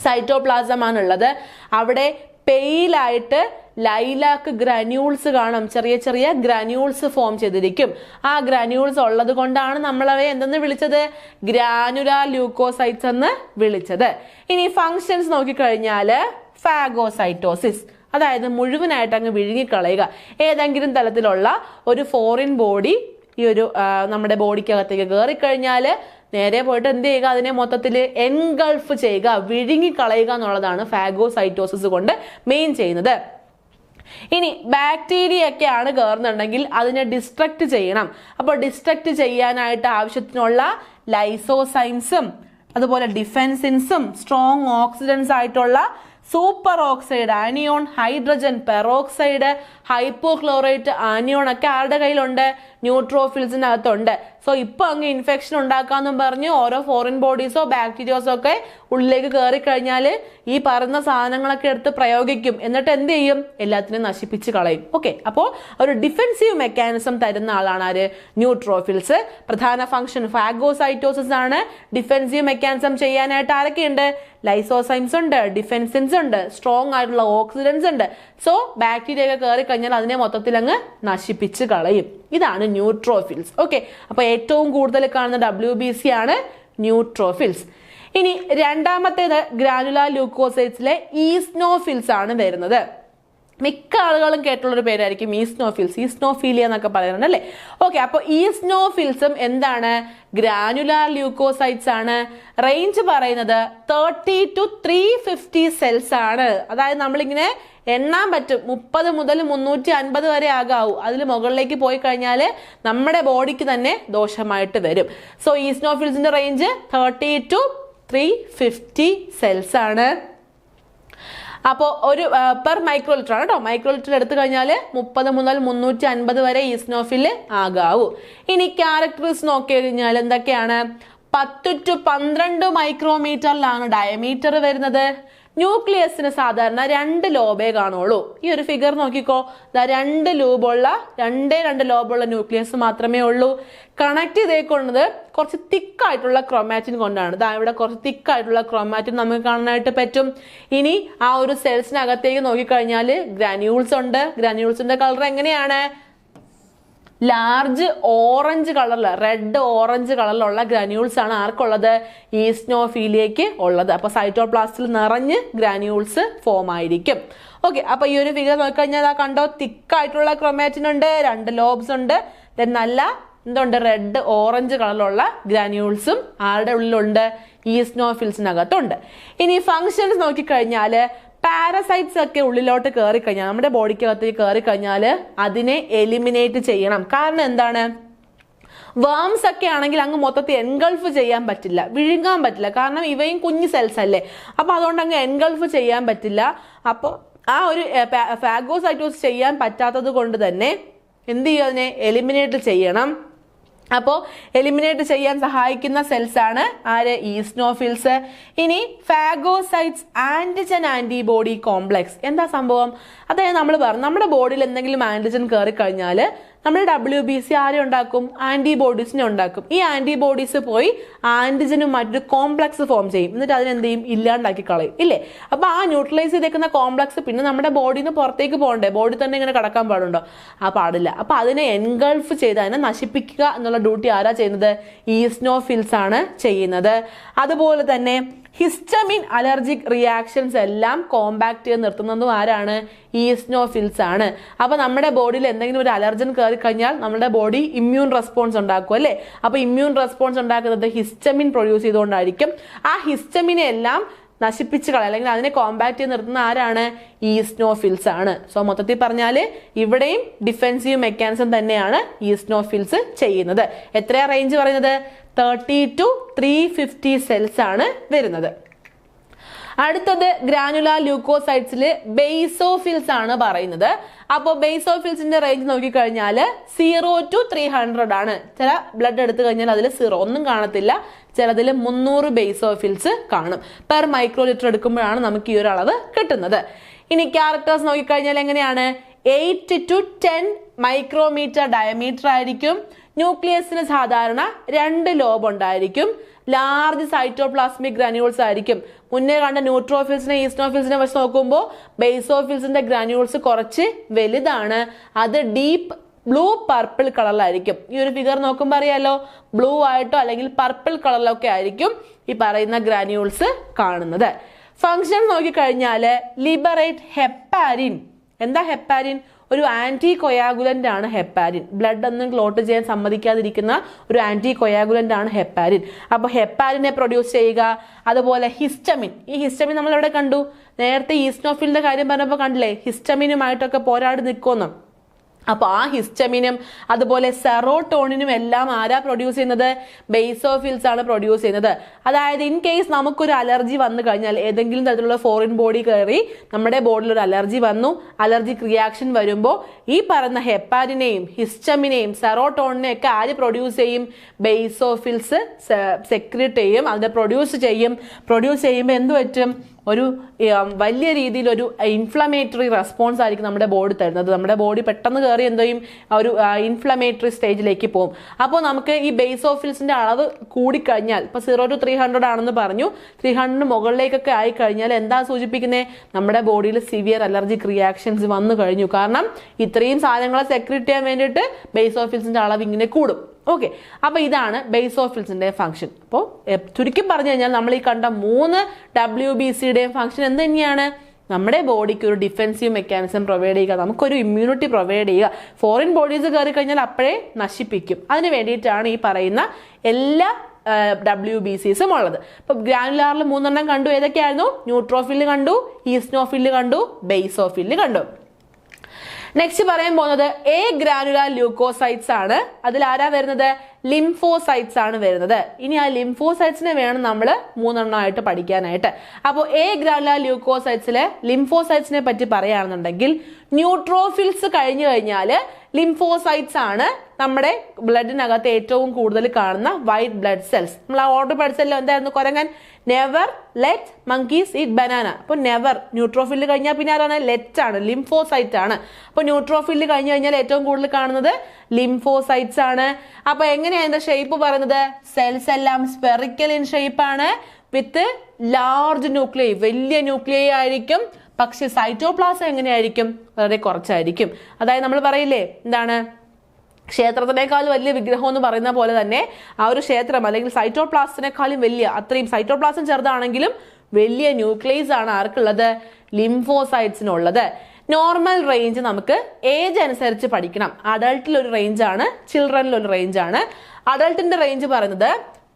സൈറ്റോപ്ലാസം ആണുള്ളത്. അവിടെ പെയിലായിട്ട് ലൈലാക്ക് ഗ്രാന്യൂൾസ് കാണും. ചെറിയ ചെറിയ ഗ്രാന്യൂൾസ് ഫോം ചെയ്തിരിക്കും. ആ ഗ്രാന്യൂൾസ് ഉള്ളത് കൊണ്ടാണ് നമ്മളവയെ എന്തെന്ന് വിളിച്ചത്? ഗ്രാനുലാർ ല്യൂക്കോസൈറ്റ്സ് എന്ന് വിളിച്ചത്. ഇനി ഫങ്ഷൻസ് നോക്കിക്കഴിഞ്ഞാൽ ഫാഗോസൈറ്റോസിസ്, അതായത് മുഴുവനായിട്ട് അങ്ങ് വിഴുങ്ങിക്കളയുക. ഏതെങ്കിലും തലത്തിലുള്ള ഒരു ഫോറിൻ ബോഡി ഈ ഒരു നമ്മുടെ ബോഡിക്കകത്തേക്ക് കയറിക്കഴിഞ്ഞാൽ നേരെ പോയിട്ട് എന്ത് ചെയ്യുക? അതിനെ മൊത്തത്തിൽ എൻഗൾഫ് ചെയ്യുക, വിഴുങ്ങിക്കളയുക എന്നുള്ളതാണ് ഫാഗോസൈറ്റോസിസ് കൊണ്ട് മെയിൻ ചെയ്യുന്നത്. ഇനി ബാക്ടീരിയ ഒക്കെയാണ് കയറുന്നുണ്ടെങ്കിൽ അതിനെ ഡിസ്ട്രക്ട് ചെയ്യണം. അപ്പോൾ ഡിസ്ട്രക്ട് ചെയ്യാനായിട്ട് ആവശ്യത്തിനുള്ള ലൈസോസൈൻസും അതുപോലെ ഡിഫെൻസിൻസും സ്ട്രോങ് ഓക്സിഡൻസ് ആയിട്ടുള്ള super oxide anion, hydrogen peroxide, hypochlorite anion ഒക്കെ ആരുടെ കയ്യിലുണ്ട്? ന്യൂട്രോഫിൽസിനകത്തുണ്ട്. സോ ഇപ്പൊ അങ്ങ് ഇൻഫെക്ഷൻ ഉണ്ടാക്കാന്നും പറഞ്ഞ് ഓരോ ഫോറിൻ ബോഡീസോ ബാക്ടീരിയോസോ ഒക്കെ ഉള്ളിലേക്ക് കയറി കഴിഞ്ഞാൽ ഈ പറയുന്ന സാധനങ്ങളൊക്കെ എടുത്ത് പ്രയോഗിക്കും. എന്നിട്ട് എന്ത് ചെയ്യും? എല്ലാത്തിനും നശിപ്പിച്ച് കളയും. ഓക്കെ, അപ്പോൾ ഒരു ഡിഫെൻസീവ് മെക്കാനിസം തരുന്ന ആളാണ് ആര്? ന്യൂട്രോഫിൽസ്. പ്രധാന ഫംഗ്ഷൻ ഫാഗോസൈറ്റോസിസ് ആണ്. ഡിഫെൻസീവ് മെക്കാനിസം ചെയ്യാനായിട്ട് ആരൊക്കെയുണ്ട്? ലൈസോസൈംസ് ഉണ്ട്, ഡിഫെൻസിൻസ് ഉണ്ട്, സ്ട്രോങ് ആയിട്ടുള്ള ഓക്സിഡൻസ് ഉണ്ട്. സോ ബാക്ടീരിയ ഒക്കെ കയറി കഴിഞ്ഞാൽ അതിനെ മൊത്തത്തിൽ അങ്ങ് നശിപ്പിച്ച് കളയും. ഇതാണ് ന്യൂട്രോഫിൽസ്. ഓക്കെ, അപ്പൊ ഏറ്റവും കൂടുതൽ കാണുന്ന WBC ആണ് ന്യൂട്രോഫിൽസ്. ഇനി രണ്ടാമത്തേത് ഗ്രാനുലാർ ല്യൂക്കോസൈറ്റ്സിലെ ഈസ്നോഫിൽസ് ആണ് വരുന്നത്. മിക്ക ആളുകളും കേട്ടുള്ളൊരു പേരായിരിക്കും ഈസ്നോഫിൽസ്, ഈസ്നോഫീലിയ എന്നൊക്കെ പറയുന്നുണ്ട് അല്ലേ? ഓക്കെ, അപ്പോൾ ഈസ്നോഫിൽസും എന്താണ്? ഗ്രാനുലാർ ല്യൂക്കോസൈറ്റ്സ് ആണ്. റേഞ്ച് പറയുന്നത് 30 to 350 സെൽസ് ആണ്. അതായത് നമ്മളിങ്ങനെ എണ്ണാൻ പറ്റും, 30 മുതൽ 350 വരെ ആകാവൂ. അതിൽ മുകളിലേക്ക് പോയി കഴിഞ്ഞാൽ നമ്മുടെ ബോഡിക്ക് തന്നെ ദോഷമായിട്ട് വരും. സോ ഈസ്നോഫിൽസിന്റെ റേഞ്ച് 30 to 350 സെൽസ് ആണ്. അപ്പോൾ ഒരു പെർ മൈക്രോലിറ്റർ ആണ് കേട്ടോ. മൈക്രോലിറ്റർ എടുത്തു കഴിഞ്ഞാൽ 30 മുതൽ 350 വരെ ഈസ്നോഫിൽ ആകാവൂ. ഇനി ക്യാരക്ടറിസ് നോക്കി കഴിഞ്ഞാൽ എന്തൊക്കെയാണ്? 10 to 12 മൈക്രോമീറ്ററിലാണ് ഡയമീറ്റർ വരുന്നത്. ന്യൂക്ലിയസിന് സാധാരണ 2 ലോബേ കാണുള്ളൂ. ഈ ഒരു ഫിഗർ നോക്കിക്കോ, 2 ലോബുള്ള ന്യൂക്ലിയസ് മാത്രമേ ഉള്ളൂ. കണക്ട് ചെയ്തേക്കുന്നത് കുറച്ച് തിക്കായിട്ടുള്ള ക്രൊമാറ്റിൻ കൊണ്ടാണ്. ഇവിടെ കുറച്ച് തിക്കായിട്ടുള്ള ക്രൊമാറ്റിൻ നമുക്ക് കാണാനായിട്ട് പറ്റും. ഇനി ആ ഒരു സെൽസിനകത്തേക്ക് നോക്കിക്കഴിഞ്ഞാൽ ഗ്രാന്യൂൾസ് ഉണ്ട്. ഗ്രാന്യൂൾസിന്റെ കളർ എങ്ങനെയാണ്? ലാർജ് ഓറഞ്ച് കളറിൽ, റെഡ് ഓറഞ്ച് കളറിലുള്ള ഗ്രാന്യൂൾസ് ആണ് ആർക്കുള്ളത്? ഈസ്നോഫീലിയയ്ക്ക് ഉള്ളത്. അപ്പൊ സൈറ്റോപ്ലാസ്റ്റിൽ നിറഞ്ഞ് ഗ്രാന്യൂൾസ് ഫോം ആയിരിക്കും. ഓക്കെ, അപ്പൊ ഈ ഒരു ഫിഗർ നോക്കിക്കഴിഞ്ഞാൽ കണ്ടോ, തിക്കായിട്ടുള്ള ക്രൊമാറ്റിൻ ഉണ്ട്, 2 ലോബ്സ് ഉണ്ട്, നല്ല എന്തുണ്ട്? റെഡ് ഓറഞ്ച് കളറിലുള്ള ഗ്രാന്യൂൾസും ആരുടെ ഉള്ളിലുണ്ട്? ഈസ്നോഫിൽസിനകത്തുണ്ട്. ഇനി ഫങ്ഷൻസ് നോക്കിക്കഴിഞ്ഞാൽ പാരസൈറ്റ്സ് ഒക്കെ ഉള്ളിലോട്ട് കയറി കഴിഞ്ഞാൽ, നമ്മുടെ ബോഡിക്കകത്തേക്ക് കയറി കഴിഞ്ഞാൽ അതിനെ എലിമിനേറ്റ് ചെയ്യണം. കാരണം എന്താണ്? വേംസ് ഒക്കെ ആണെങ്കിൽ അങ്ങ് മൊത്തത്തിൽ എൻഗൾഫ് ചെയ്യാൻ പറ്റില്ല, വിഴുങ്ങാൻ പറ്റില്ല. കാരണം ഇവയും കുഞ്ഞു സെൽസ് അല്ലേ. അപ്പൊ അതുകൊണ്ട് അങ്ങ് എൻഗൾഫ് ചെയ്യാൻ പറ്റില്ല. അപ്പോൾ ആ ഒരു ഫാഗോസൈറ്റോസിസ് ചെയ്യാൻ പറ്റാത്തത് കൊണ്ട് തന്നെ എന്ത് ചെയ്യും? അതിനെ എലിമിനേറ്റ് ചെയ്യണം. അപ്പോൾ എലിമിനേറ്റ് ചെയ്യാൻ സഹായിക്കുന്ന സെൽസ് ആണ് ആര്? ഈസ്നോഫിൽസ്. ഇനി ഫാഗോസൈറ്റ്സ് ആന്റിജൻ ആന്റിബോഡി കോംപ്ലക്സ് എന്താ സംഭവം? അതായത് നമ്മൾ പറഞ്ഞു, നമ്മുടെ ബോഡിയിൽ എന്തെങ്കിലും ആന്റിജൻ കയറി കഴിഞ്ഞാൽ നമ്മൾ WBC ആരെ ഉണ്ടാക്കും? ആന്റിബോഡീസിനെ ഉണ്ടാക്കും. ഈ ആന്റിബോഡീസ് പോയി ആന്റിജനും മറ്റൊരു കോംപ്ലക്സ് ഫോം ചെയ്യും. എന്നിട്ട് അതിനെന്ത് ചെയ്യും? ഇല്ലാണ്ടാക്കി കളയും, ഇല്ലേ? അപ്പൊ ആ ന്യൂട്രലൈസ് ചെയ്തേക്കുന്ന കോംപ്ലക്സ് പിന്നെ നമ്മുടെ ബോഡിയിൽ നിന്ന് പുറത്തേക്ക് പോകണ്ടേ? ബോഡി തന്നെ ഇങ്ങനെ കടക്കാൻ പാടുണ്ടോ? പാടില്ല. അപ്പൊ അതിനെ എൻഗൾഫ് ചെയ്ത് അതിനെ നശിപ്പിക്കുക എന്നുള്ള ഡ്യൂട്ടി ആരാ ചെയ്യുന്നത്? ഈസ്നോഫിൽസ് ആണ് ചെയ്യുന്നത്. അതുപോലെ തന്നെ ഹിസ്റ്റമിൻ അലർജിക് റിയാക്ഷൻസ് എല്ലാം കോമ്പാക്ട് ചെയ്ത് നിർത്തുന്നതും ആരാണ്? ഈസ്നോഫിൽസ് ആണ്. അപ്പൊ നമ്മുടെ ബോഡിയിൽ എന്തെങ്കിലും ഒരു അലർജൻ കയറി കഴിഞ്ഞാൽ നമ്മുടെ ബോഡി ഇമ്മ്യൂൺ റെസ്പോൺസ് ഉണ്ടാക്കും അല്ലേ? അപ്പൊ ഇമ്മ്യൂൺ റെസ്പോൺസ് ഉണ്ടാക്കുന്നത് ഹിസ്റ്റമിൻ പ്രൊഡ്യൂസ് ചെയ്തുകൊണ്ടായിരിക്കും. ആ ഹിസ്റ്റമിനെ എല്ലാം നശിപ്പിച്ച് കളയും, അല്ലെങ്കിൽ അതിനെ കോമ്പാക്ട് ചെയ്ത് നിർത്തുന്ന ആരാണ്? ഈസ്നോഫിൽസ് ആണ്. സോ മൊത്തത്തിൽ പറഞ്ഞാൽ ഇവിടെയും ഡിഫെൻസീവ് മെക്കാനിസം തന്നെയാണ് ഈസ്നോഫിൽസ് ചെയ്യുന്നത്. എത്രയാ റേഞ്ച് പറയുന്നത്? 30 to 350 സെൽസ് ആണ് വരുന്നത്. അടുത്തത് ഗ്രാനുലാർ ല്യൂക്കോസൈറ്റ്സിൽ ബേസോഫിൽസ് ആണ് പറയുന്നത്. അപ്പോൾ ബേസോഫിൽസിന്റെ റേഞ്ച് നോക്കിക്കഴിഞ്ഞാൽ 0 to 300 ആണ്. ചില ബ്ലഡ് എടുത്തു കഴിഞ്ഞാൽ അതിൽ 0 ഒന്നും കാണത്തില്ല, ചിലതിൽ 300 ബേസോഫിൽസ് കാണും. പെർ മൈക്രോ ലിറ്റർ എടുക്കുമ്പോഴാണ് നമുക്ക് ഈ ഒരു അളവ് കിട്ടുന്നത്. ഇനി ക്യാരക്ടേഴ്സ് നോക്കിക്കഴിഞ്ഞാൽ എങ്ങനെയാണ്? 8 to 10 മൈക്രോമീറ്റർ ഡയമീറ്റർ ആയിരിക്കും. ന്യൂക്ലിയസിന് സാധാരണ 2 ലോബ് ഉണ്ടായിരിക്കും. ലാർജ് സൈറ്റോപ്ലാസ്മിക് ഗ്രാനുൾസ് ആയിരിക്കും. മുന്നേ കണ്ട ന്യൂട്രോഫിൽസിനെ ഈസ്നോഫിൽസിനെ വെച്ച് നോക്കുമ്പോൾ ബേസോഫിൽസിന്റെ ഗ്രാനുൾസ് കുറച്ച് വലുതാണ്. അത് ഡീപ്പ് ബ്ലൂ പർപ്പിൾ കളറിലായിരിക്കും. ഈ ഒരു ഫിഗർ നോക്കുമ്പോൾ അറിയാലോ, ബ്ലൂ ആയിട്ടോ അല്ലെങ്കിൽ പർപ്പിൾ കളറിലൊക്കെ ആയിരിക്കും ഈ പറയുന്ന ഗ്രാനുൾസ് കാണുന്നത്. ഫങ്ഷൻ നോക്കിക്കഴിഞ്ഞാൽ ലിബറേറ്റ് ഹെപ്പാരിൻ. എന്താ ഹെപ്പാരിൻ? ഒരു ആന്റി കൊയാഗുലന്റ് ആണ് ഹെപ്പാരിൻ. ബ്ലഡ് ഒന്നും ക്ലോട്ട് ചെയ്യാൻ സമ്മതിക്കാതിരിക്കുന്ന ഒരു ആന്റി കൊയാഗുലന്റ് ആണ് ഹെപ്പാരിൻ. അപ്പോൾ ഹെപ്പാരിനെ പ്രൊഡ്യൂസ് ചെയ്യുക. അതുപോലെ ഹിസ്റ്റമിൻ. ഈ ഹിസ്റ്റമിൻ നമ്മൾ എവിടെ കണ്ടു? നേരത്തെ ഈസ്നോഫിലിന്റെ കാര്യം പറഞ്ഞപ്പോൾ കണ്ടില്ലേ, ഹിസ്റ്റമിനുമായിട്ടൊക്കെ പോരാടി നിൽക്കുന്നു. അപ്പോൾ ആ ഹിസ്റ്റമിനും അതുപോലെ സെറോട്ടോണിനും എല്ലാം ആരാ പ്രൊഡ്യൂസ് ചെയ്യുന്നത്? ബേസോഫിൽസ് ആണ് പ്രൊഡ്യൂസ് ചെയ്യുന്നത്. അതായത് ഇൻ കേസ് നമുക്കൊരു അലർജി വന്നു കഴിഞ്ഞാൽ, ഏതെങ്കിലും തരത്തിലുള്ള ഫോറിൻ ബോഡി കയറി നമ്മുടെ ബോഡിയിൽ ഒരു അലർജി വന്നു, അലർജിക് റിയാക്ഷൻ വരുമ്പോൾ ഈ പറയുന്ന ഹെപ്പാരിനെയും ഹിസ്റ്റമിനെയും സെറോട്ടോണിനെയും ഒക്കെ ആര് പ്രൊഡ്യൂസ് ചെയ്യും? ബേസോഫിൽസ് സെക്രീറ്റ് ചെയ്യും, അതിനെ പ്രൊഡ്യൂസ് ചെയ്യും. പ്രൊഡ്യൂസ് ചെയ്യുമ്പോൾ എന്ത് പറ്റും? ഒരു വലിയ രീതിയിൽ ഒരു ഇൻഫ്ലമേറ്ററി റെസ്പോൺസ് ആയിരിക്കും നമ്മുടെ ബോഡി തരുന്നത്. നമ്മുടെ ബോഡി പെട്ടെന്ന് കയറി എന്ത് ചെയ്യും? ഒരു ഇൻഫ്ലമേറ്ററി സ്റ്റേജിലേക്ക് പോകും. അപ്പോൾ നമുക്ക് ഈ ബേസോഫിൽസിന്റെ അളവ് കൂടിക്കഴിഞ്ഞാൽ, ഇപ്പോൾ 0 to 300 ആണെന്ന് പറഞ്ഞു, 300 മുകളിലേക്കൊക്കെ ആയിക്കഴിഞ്ഞാൽ എന്താ സൂചിപ്പിക്കുന്നത്? നമ്മുടെ ബോഡിയിൽ സിവിയർ അലർജിക് റിയാക്ഷൻസ് വന്നു കഴിഞ്ഞു. കാരണം ഇത്രയും സാധനങ്ങളെ സെക്രീറ്റ് ചെയ്യാൻ വേണ്ടിയിട്ട് ബേസോഫിൽസിന്റെ അളവ് ഇങ്ങനെ കൂടും. ഓക്കെ, അപ്പൊ ഇതാണ് ബേസോഫിൽസിന്റെ ഫംഗ്ഷൻ. അപ്പോൾ ചുരുക്കി പറഞ്ഞു കഴിഞ്ഞാൽ നമ്മൾ ഈ കണ്ട 3 WBCയുടെയും ഫംഗ്ഷൻ എന്ത് തന്നെയാണ്? നമ്മുടെ ബോഡിക്ക് ഒരു ഡിഫെൻസീവ് മെക്കാനിസം പ്രൊവൈഡ് ചെയ്യുക, നമുക്കൊരു ഇമ്മ്യൂണിറ്റി പ്രൊവൈഡ് ചെയ്യുക. ഫോറിൻ ബോഡീസ് കയറി കഴിഞ്ഞാൽ അപ്പോഴേ നശിപ്പിക്കും. അതിന് വേണ്ടിയിട്ടാണ് ഈ പറയുന്ന എല്ലാ WBCസും ഉള്ളത്. ഇപ്പൊ ഗ്രാനുലാറിൽ 3 എണ്ണം കണ്ടു. ഏതൊക്കെയായിരുന്നു? ന്യൂട്രോഫില് കണ്ടു, ഈസ്നോഫില് കണ്ടു, ബേസോഫില് കണ്ടു. നെക്സ്റ്റ് പറയാൻ പോകുന്നത് എ ഗ്രാനുലാർ ല്യൂക്കോസൈറ്റ്സ് ആണ്. അതിൽ ആരാ വരുന്നത്? ലിംഫോസൈറ്റ്സ് ആണ് വരുന്നത്. ഇനി ആ ലിംഫോസൈറ്റ്സിനെ വേണം നമ്മൾ 3 എണ്ണമായിട്ട് പഠിക്കാനായിട്ട്. അപ്പോൾ എ ഗ്രാനുലാർ ല്യൂക്കോസൈറ്റ്സിലെ ലിംഫോസൈറ്റ്സിനെ പറ്റി പറയുകയാണെന്നുണ്ടെങ്കിൽ, ന്യൂട്രോഫിൽസ് കഴിഞ്ഞു കഴിഞ്ഞാൽ ലിംഫോസൈറ്റ്സ് ആണ് നമ്മുടെ ബ്ലഡിനകത്ത് ഏറ്റവും കൂടുതൽ കാണുന്ന വൈറ്റ് ബ്ലഡ് സെൽസ്. നമ്മൾ ആ ഓർഡർ ബ്ലഡ് സെല്ലിൽ എന്തായിരുന്നു? കുരങ്ങൻ never let monkeys eat banana. അപ്പോൾ നെവർ ന്യൂട്രോഫിലിൽ കഴിഞ്ഞാൽ പിന്നെ ആരാണ്? ലെറ്റ് ആണ്, ലിംഫോസൈറ്റ് ആണ്. അപ്പോൾ ന്യൂട്രോഫിലിൽ കഴിഞ്ഞു കഴിഞ്ഞാൽ ഏറ്റവും കൂടുതൽ കാണുന്നത് ലിംഫോസൈറ്റ്സ് ആണ്. അപ്പൊ എങ്ങനെയാണ് അതിന്റെ ഷേപ്പ് പറയുന്നത്? സെൽസ് എല്ലാം സ്പെറിക്കൽ ഇൻ ഷേപ്പ് ആണ്, വിത്ത് ലാർജ് ന്യൂക്ലിയൈ, വലിയ ന്യൂക്ലിയൈ ആയിരിക്കും. പക്ഷെ സൈറ്റോപ്ലാസം എങ്ങനെയായിരിക്കും? വളരെ കുറച്ചായിരിക്കും. അതായത് നമ്മൾ പറയില്ലേ, എന്താണ്, ക്ഷേത്രത്തിനേക്കാൾ വലിയ വിഗ്രഹം എന്ന് പറയുന്ന പോലെ തന്നെ ആ ഒരു ക്ഷേത്രം അല്ലെങ്കിൽ സൈറ്റോപ്ലാസത്തിനേക്കാളും വലിയ, അത്രയും സൈറ്റോപ്ലാസം ചെറുതാണെങ്കിലും വലിയ ന്യൂക്ലിയസ് ആണ് ആർക്കുള്ളത്? ലിംഫോസൈറ്റ്സിനുള്ളത്. നോർമൽ റേഞ്ച് നമുക്ക് ഏജ് അനുസരിച്ച് പഠിക്കണം. അഡൾട്ടിൽ ഒരു റേഞ്ച് ആണ്, ചിൽഡ്രനിൽ ഒരു റേഞ്ച് ആണ്. അഡൾട്ടിന്റെ റേഞ്ച് പറയുന്നത്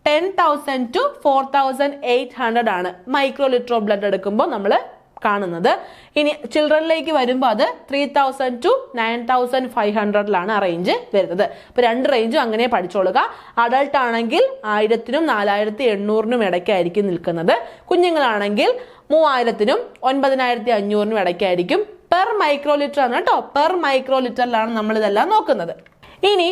10,000 to 4,800 ആണ് മൈക്രോ ലിറ്റർ ഓഫ് ബ്ലഡ് എടുക്കുമ്പോൾ നമ്മൾ കാണുന്നത്. ഇനി ചിൽഡ്രനിലേക്ക് വരുമ്പോൾ അത് 3,000 to 9,500 ആ റേഞ്ച് വരുന്നത്. അപ്പൊ 2 റേഞ്ചും അങ്ങനെ പഠിച്ചോളുക. അഡൾട്ട് ആണെങ്കിൽ 1000-നും 4,800-നും ഇടയ്ക്കായിരിക്കും നിൽക്കുന്നത്. കുഞ്ഞുങ്ങളാണെങ്കിൽ 3,000-നും 9,500-നും ഇടയ്ക്കായിരിക്കും. പെർ മൈക്രോ ലിറ്റർ ആണ് കേട്ടോ, പെർ മൈക്രോ ലിറ്ററിലാണ് നമ്മൾ ഇതെല്ലാം നോക്കുന്നത്. ഇനി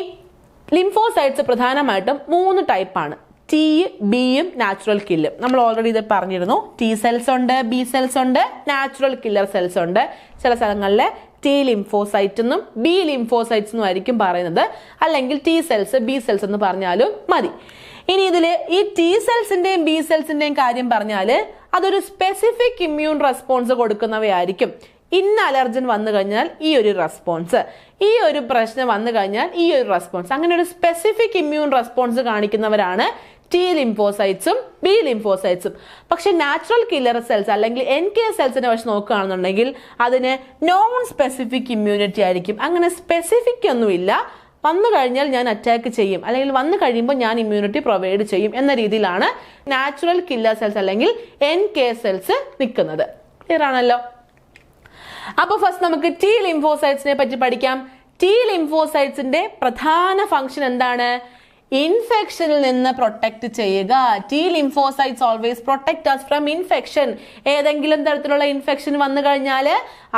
ലിംഫോസൈറ്റ്സ് പ്രധാനമായിട്ടും 3 ടൈപ്പാണ്. ടി, ബിയും നാച്ചുറൽ കില്ലും. നമ്മൾ ഓൾറെഡി ഇത് പറഞ്ഞിരുന്നു. ടി സെൽസ് ഉണ്ട്, ബി സെൽസ് ഉണ്ട്, നാച്ചുറൽ കില്ലർ സെൽസ് ഉണ്ട്. ചില സ്ഥലങ്ങളിൽ ടി ലിംഫോസൈറ്റ് എന്നും ബി ലിംഫോസൈറ്റ്സ് എന്നും ആയിരിക്കും പറയുന്നത്. അല്ലെങ്കിൽ ടി സെൽസ്, ബി സെൽസ് എന്ന് പറഞ്ഞാലും മതി. ഇനി ഇതില് ഈ ടി സെൽസിന്റെയും ബി സെൽസിന്റെയും കാര്യം പറഞ്ഞാൽ അതൊരു സ്പെസിഫിക് ഇമ്മ്യൂൺ റെസ്പോൺസ് കൊടുക്കുന്നവയായിരിക്കും. ഇന്ന അലർജൻ വന്നു കഴിഞ്ഞാൽ ഈ ഒരു റെസ്പോൺസ്, ഈ ഒരു പ്രശ്നം വന്നു കഴിഞ്ഞാൽ ഈ ഒരു റെസ്പോൺസ്, അങ്ങനെ ഒരു സ്പെസിഫിക് ഇമ്മ്യൂൺ റെസ്പോൺസ് കാണിക്കുന്നവരാണ് ടി ലിംഫോസൈറ്റ്സും ബി ലിംഫോസൈറ്റ്സും. പക്ഷെ നാച്ചുറൽ കില്ലർ സെൽസ് അല്ലെങ്കിൽ NK സെൽസിനെ വെച്ച് നോക്കുകയാണെന്നുണ്ടെങ്കിൽ അതിന് നോൺ സ്പെസിഫിക് ഇമ്മ്യൂണിറ്റി ആയിരിക്കും. അങ്ങനെ സ്പെസിഫിക് ഒന്നുമില്ല, വന്നു കഴിഞ്ഞാൽ ഞാൻ അറ്റാക്ക് ചെയ്യും അല്ലെങ്കിൽ വന്നു കഴിയുമ്പോൾ ഞാൻ ഇമ്മ്യൂണിറ്റി പ്രൊവൈഡ് ചെയ്യും എന്ന രീതിയിലാണ് നാച്ചുറൽ കില്ലർ സെൽസ് അല്ലെങ്കിൽ NK സെൽസ് നിൽക്കുന്നത്. ക്ലിയർ ആണല്ലോ? അപ്പൊ ഫസ്റ്റ് നമുക്ക് ടി ലിംഫോസൈറ്റ്സിനെ പറ്റി പഠിക്കാം. ടി ലിംഫോസൈറ്റ്സിന്റെ പ്രധാന ഫംഗ്ഷൻ എന്താണ്? ഇൻഫെക്ഷനിൽ നിന്ന് പ്രൊട്ടക്ട് ചെയ്യുക. T lymphocytes always protect us from infection. ഏതെങ്കിലും തരത്തിലുള്ള ഇൻഫെക്ഷൻ വന്നു കഴിഞ്ഞാൽ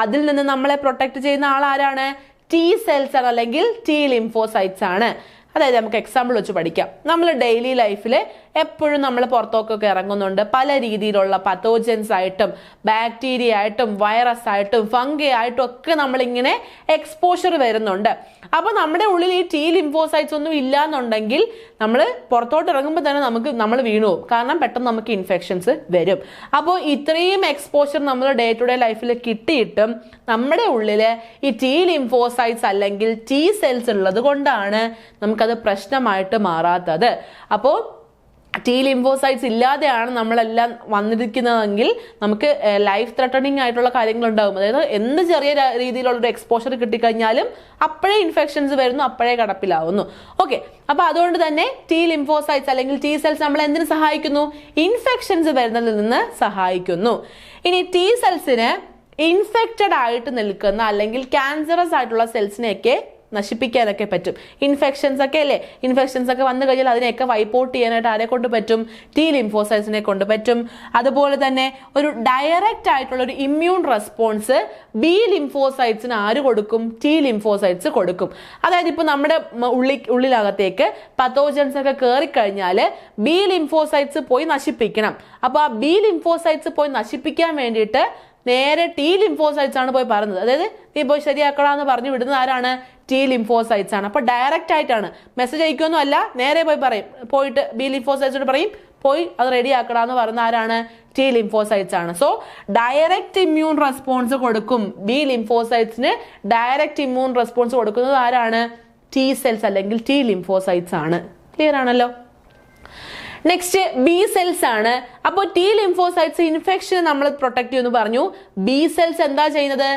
അതിൽ നിന്ന് നമ്മളെ പ്രൊട്ടക്ട് ചെയ്യുന്ന ആൾ ആരാണ്? T cells ആണ്, അല്ലെങ്കിൽ T lymphocytes ആണ്. അതായത് നമുക്ക് എക്സാമ്പിൾ വെച്ച് പഠിക്കാം. നമ്മൾ ഡെയിലി ലൈഫിൽ എപ്പോഴും നമ്മൾ പുറത്തോക്കൊക്കെ ഇറങ്ങുന്നുണ്ട്. പല രീതിയിലുള്ള പത്തോജൻസ് ആയിട്ടും ബാക്ടീരിയ ആയിട്ടും വൈറസ് ആയിട്ടും ഫംഗി ആയിട്ടും ഒക്കെ നമ്മളിങ്ങനെ എക്സ്പോഷർ വരുന്നുണ്ട്. അപ്പോൾ നമ്മുടെ ഉള്ളിൽ ഈ T lymphocytes ഒന്നും ഇല്ല എന്നുണ്ടെങ്കിൽ നമ്മൾ പുറത്തോട്ട് ഇറങ്ങുമ്പോൾ തന്നെ നമ്മൾ വീണു പോകും. കാരണം പെട്ടെന്ന് നമുക്ക് ഇൻഫെക്ഷൻസ് വരും. അപ്പോൾ ഇത്രയും എക്സ്പോഷർ നമ്മൾ ഡേ ടു ഡേ ലൈഫിൽ കിട്ടിയിട്ടും നമ്മുടെ ഉള്ളിൽ ഈ T lymphocytes അല്ലെങ്കിൽ T cells ഉള്ളത് കൊണ്ടാണ് നമുക്കത് പ്രശ്നമായിട്ട് മാറാത്തത്. അപ്പോൾ T lymphocytes ഇല്ലാതെയാണ് നമ്മളെല്ലാം വന്നിരിക്കുന്നതെങ്കിൽ നമുക്ക് ലൈഫ് ത്രെട്ടണിങ് ആയിട്ടുള്ള കാര്യങ്ങൾ ഉണ്ടാകും. അതായത് എന്ത് ചെറിയ രീതിയിലുള്ളൊരു എക്സ്പോഷർ കിട്ടിക്കഴിഞ്ഞാലും അപ്പോഴേ ഇൻഫെക്ഷൻസ് വരുന്നു, അപ്പോഴേ കിടപ്പിലാവുന്നു. ഓക്കെ, അപ്പൊ അതുകൊണ്ട് തന്നെ T lymphocytes അല്ലെങ്കിൽ T cells നമ്മളെ എന്തിനു സഹായിക്കുന്നു? ഇൻഫെക്ഷൻസ് വരുന്നതിൽ നിന്ന് സഹായിക്കുന്നു. ഇനി T സെൽസിന് ഇൻഫെക്റ്റഡ് ആയിട്ട് നിൽക്കുന്ന അല്ലെങ്കിൽ ക്യാൻസറസ് ആയിട്ടുള്ള സെൽസിനെയൊക്കെ നശിപ്പിക്കാനൊക്കെ പറ്റും. ഇൻഫെക്ഷൻസ് ഒക്കെ അല്ലേ, ഇൻഫെക്ഷൻസ് ഒക്കെ വന്നു കഴിഞ്ഞാൽ അതിനെയൊക്കെ വൈപ്പ് ഔട്ട് ചെയ്യാനായിട്ട് ആരെ കൊണ്ട് പറ്റും? T lymphocytesനെ കൊണ്ട് പറ്റും. അതുപോലെ തന്നെ ഒരു ഡയറക്റ്റ് ആയിട്ടുള്ള ഒരു ഇമ്മ്യൂൺ റെസ്പോൺസ് B lymphocytesന് ആര് കൊടുക്കും? T lymphocytes കൊടുക്കും. അതായത് ഇപ്പൊ നമ്മുടെ ഉള്ളിലകത്തേക്ക് പത്തോജൻസ് ഒക്കെ കയറിക്കഴിഞ്ഞാൽ B lymphocytes പോയി നശിപ്പിക്കണം. അപ്പൊ ആ B lymphocytes പോയി നശിപ്പിക്കാൻ വേണ്ടിയിട്ട് നേരെ T lymphocytes ആണ് പോയി പറയുന്നത്. അതായത് നീ പോയി ശരിയാക്കടാന്ന് പറഞ്ഞു വിടുന്നത് ആരാണ്? T lymphocytes ആണ്. അപ്പൊ ഡയറക്റ്റ് ആയിട്ടാണ്, മെസ്സേജ് അയക്കൊന്നും അല്ല, നേരെ പോയി പറയും. പോയിട്ട് B lymphocytes പറയും പോയി അത് റെഡി ആക്കടാന്ന് പറയുന്ന ആരാണ്? T lymphocytes ആണ്. സോ ഡയറക്റ്റ് ഇമ്മ്യൂൺ റെസ്പോൺസ് കൊടുക്കും. B lymphocytesന് ഡയറക്റ്റ് ഇമ്മ്യൂൺ റെസ്പോൺസ് കൊടുക്കുന്നത് ആരാണ്? T cells അല്ലെങ്കിൽ T lymphocytes ആണ്. ക്ലിയർ ആണല്ലോ? നെക്സ്റ്റ് ബി സെൽസ് ആണ്. അപ്പോൾ T lymphocytes ഇൻഫെക്ഷൻ നമ്മൾ പ്രൊട്ടക്ട് ചെയ്യുമെന്ന് പറഞ്ഞു. ബി സെൽസ് എന്താ ചെയ്യുന്നത്?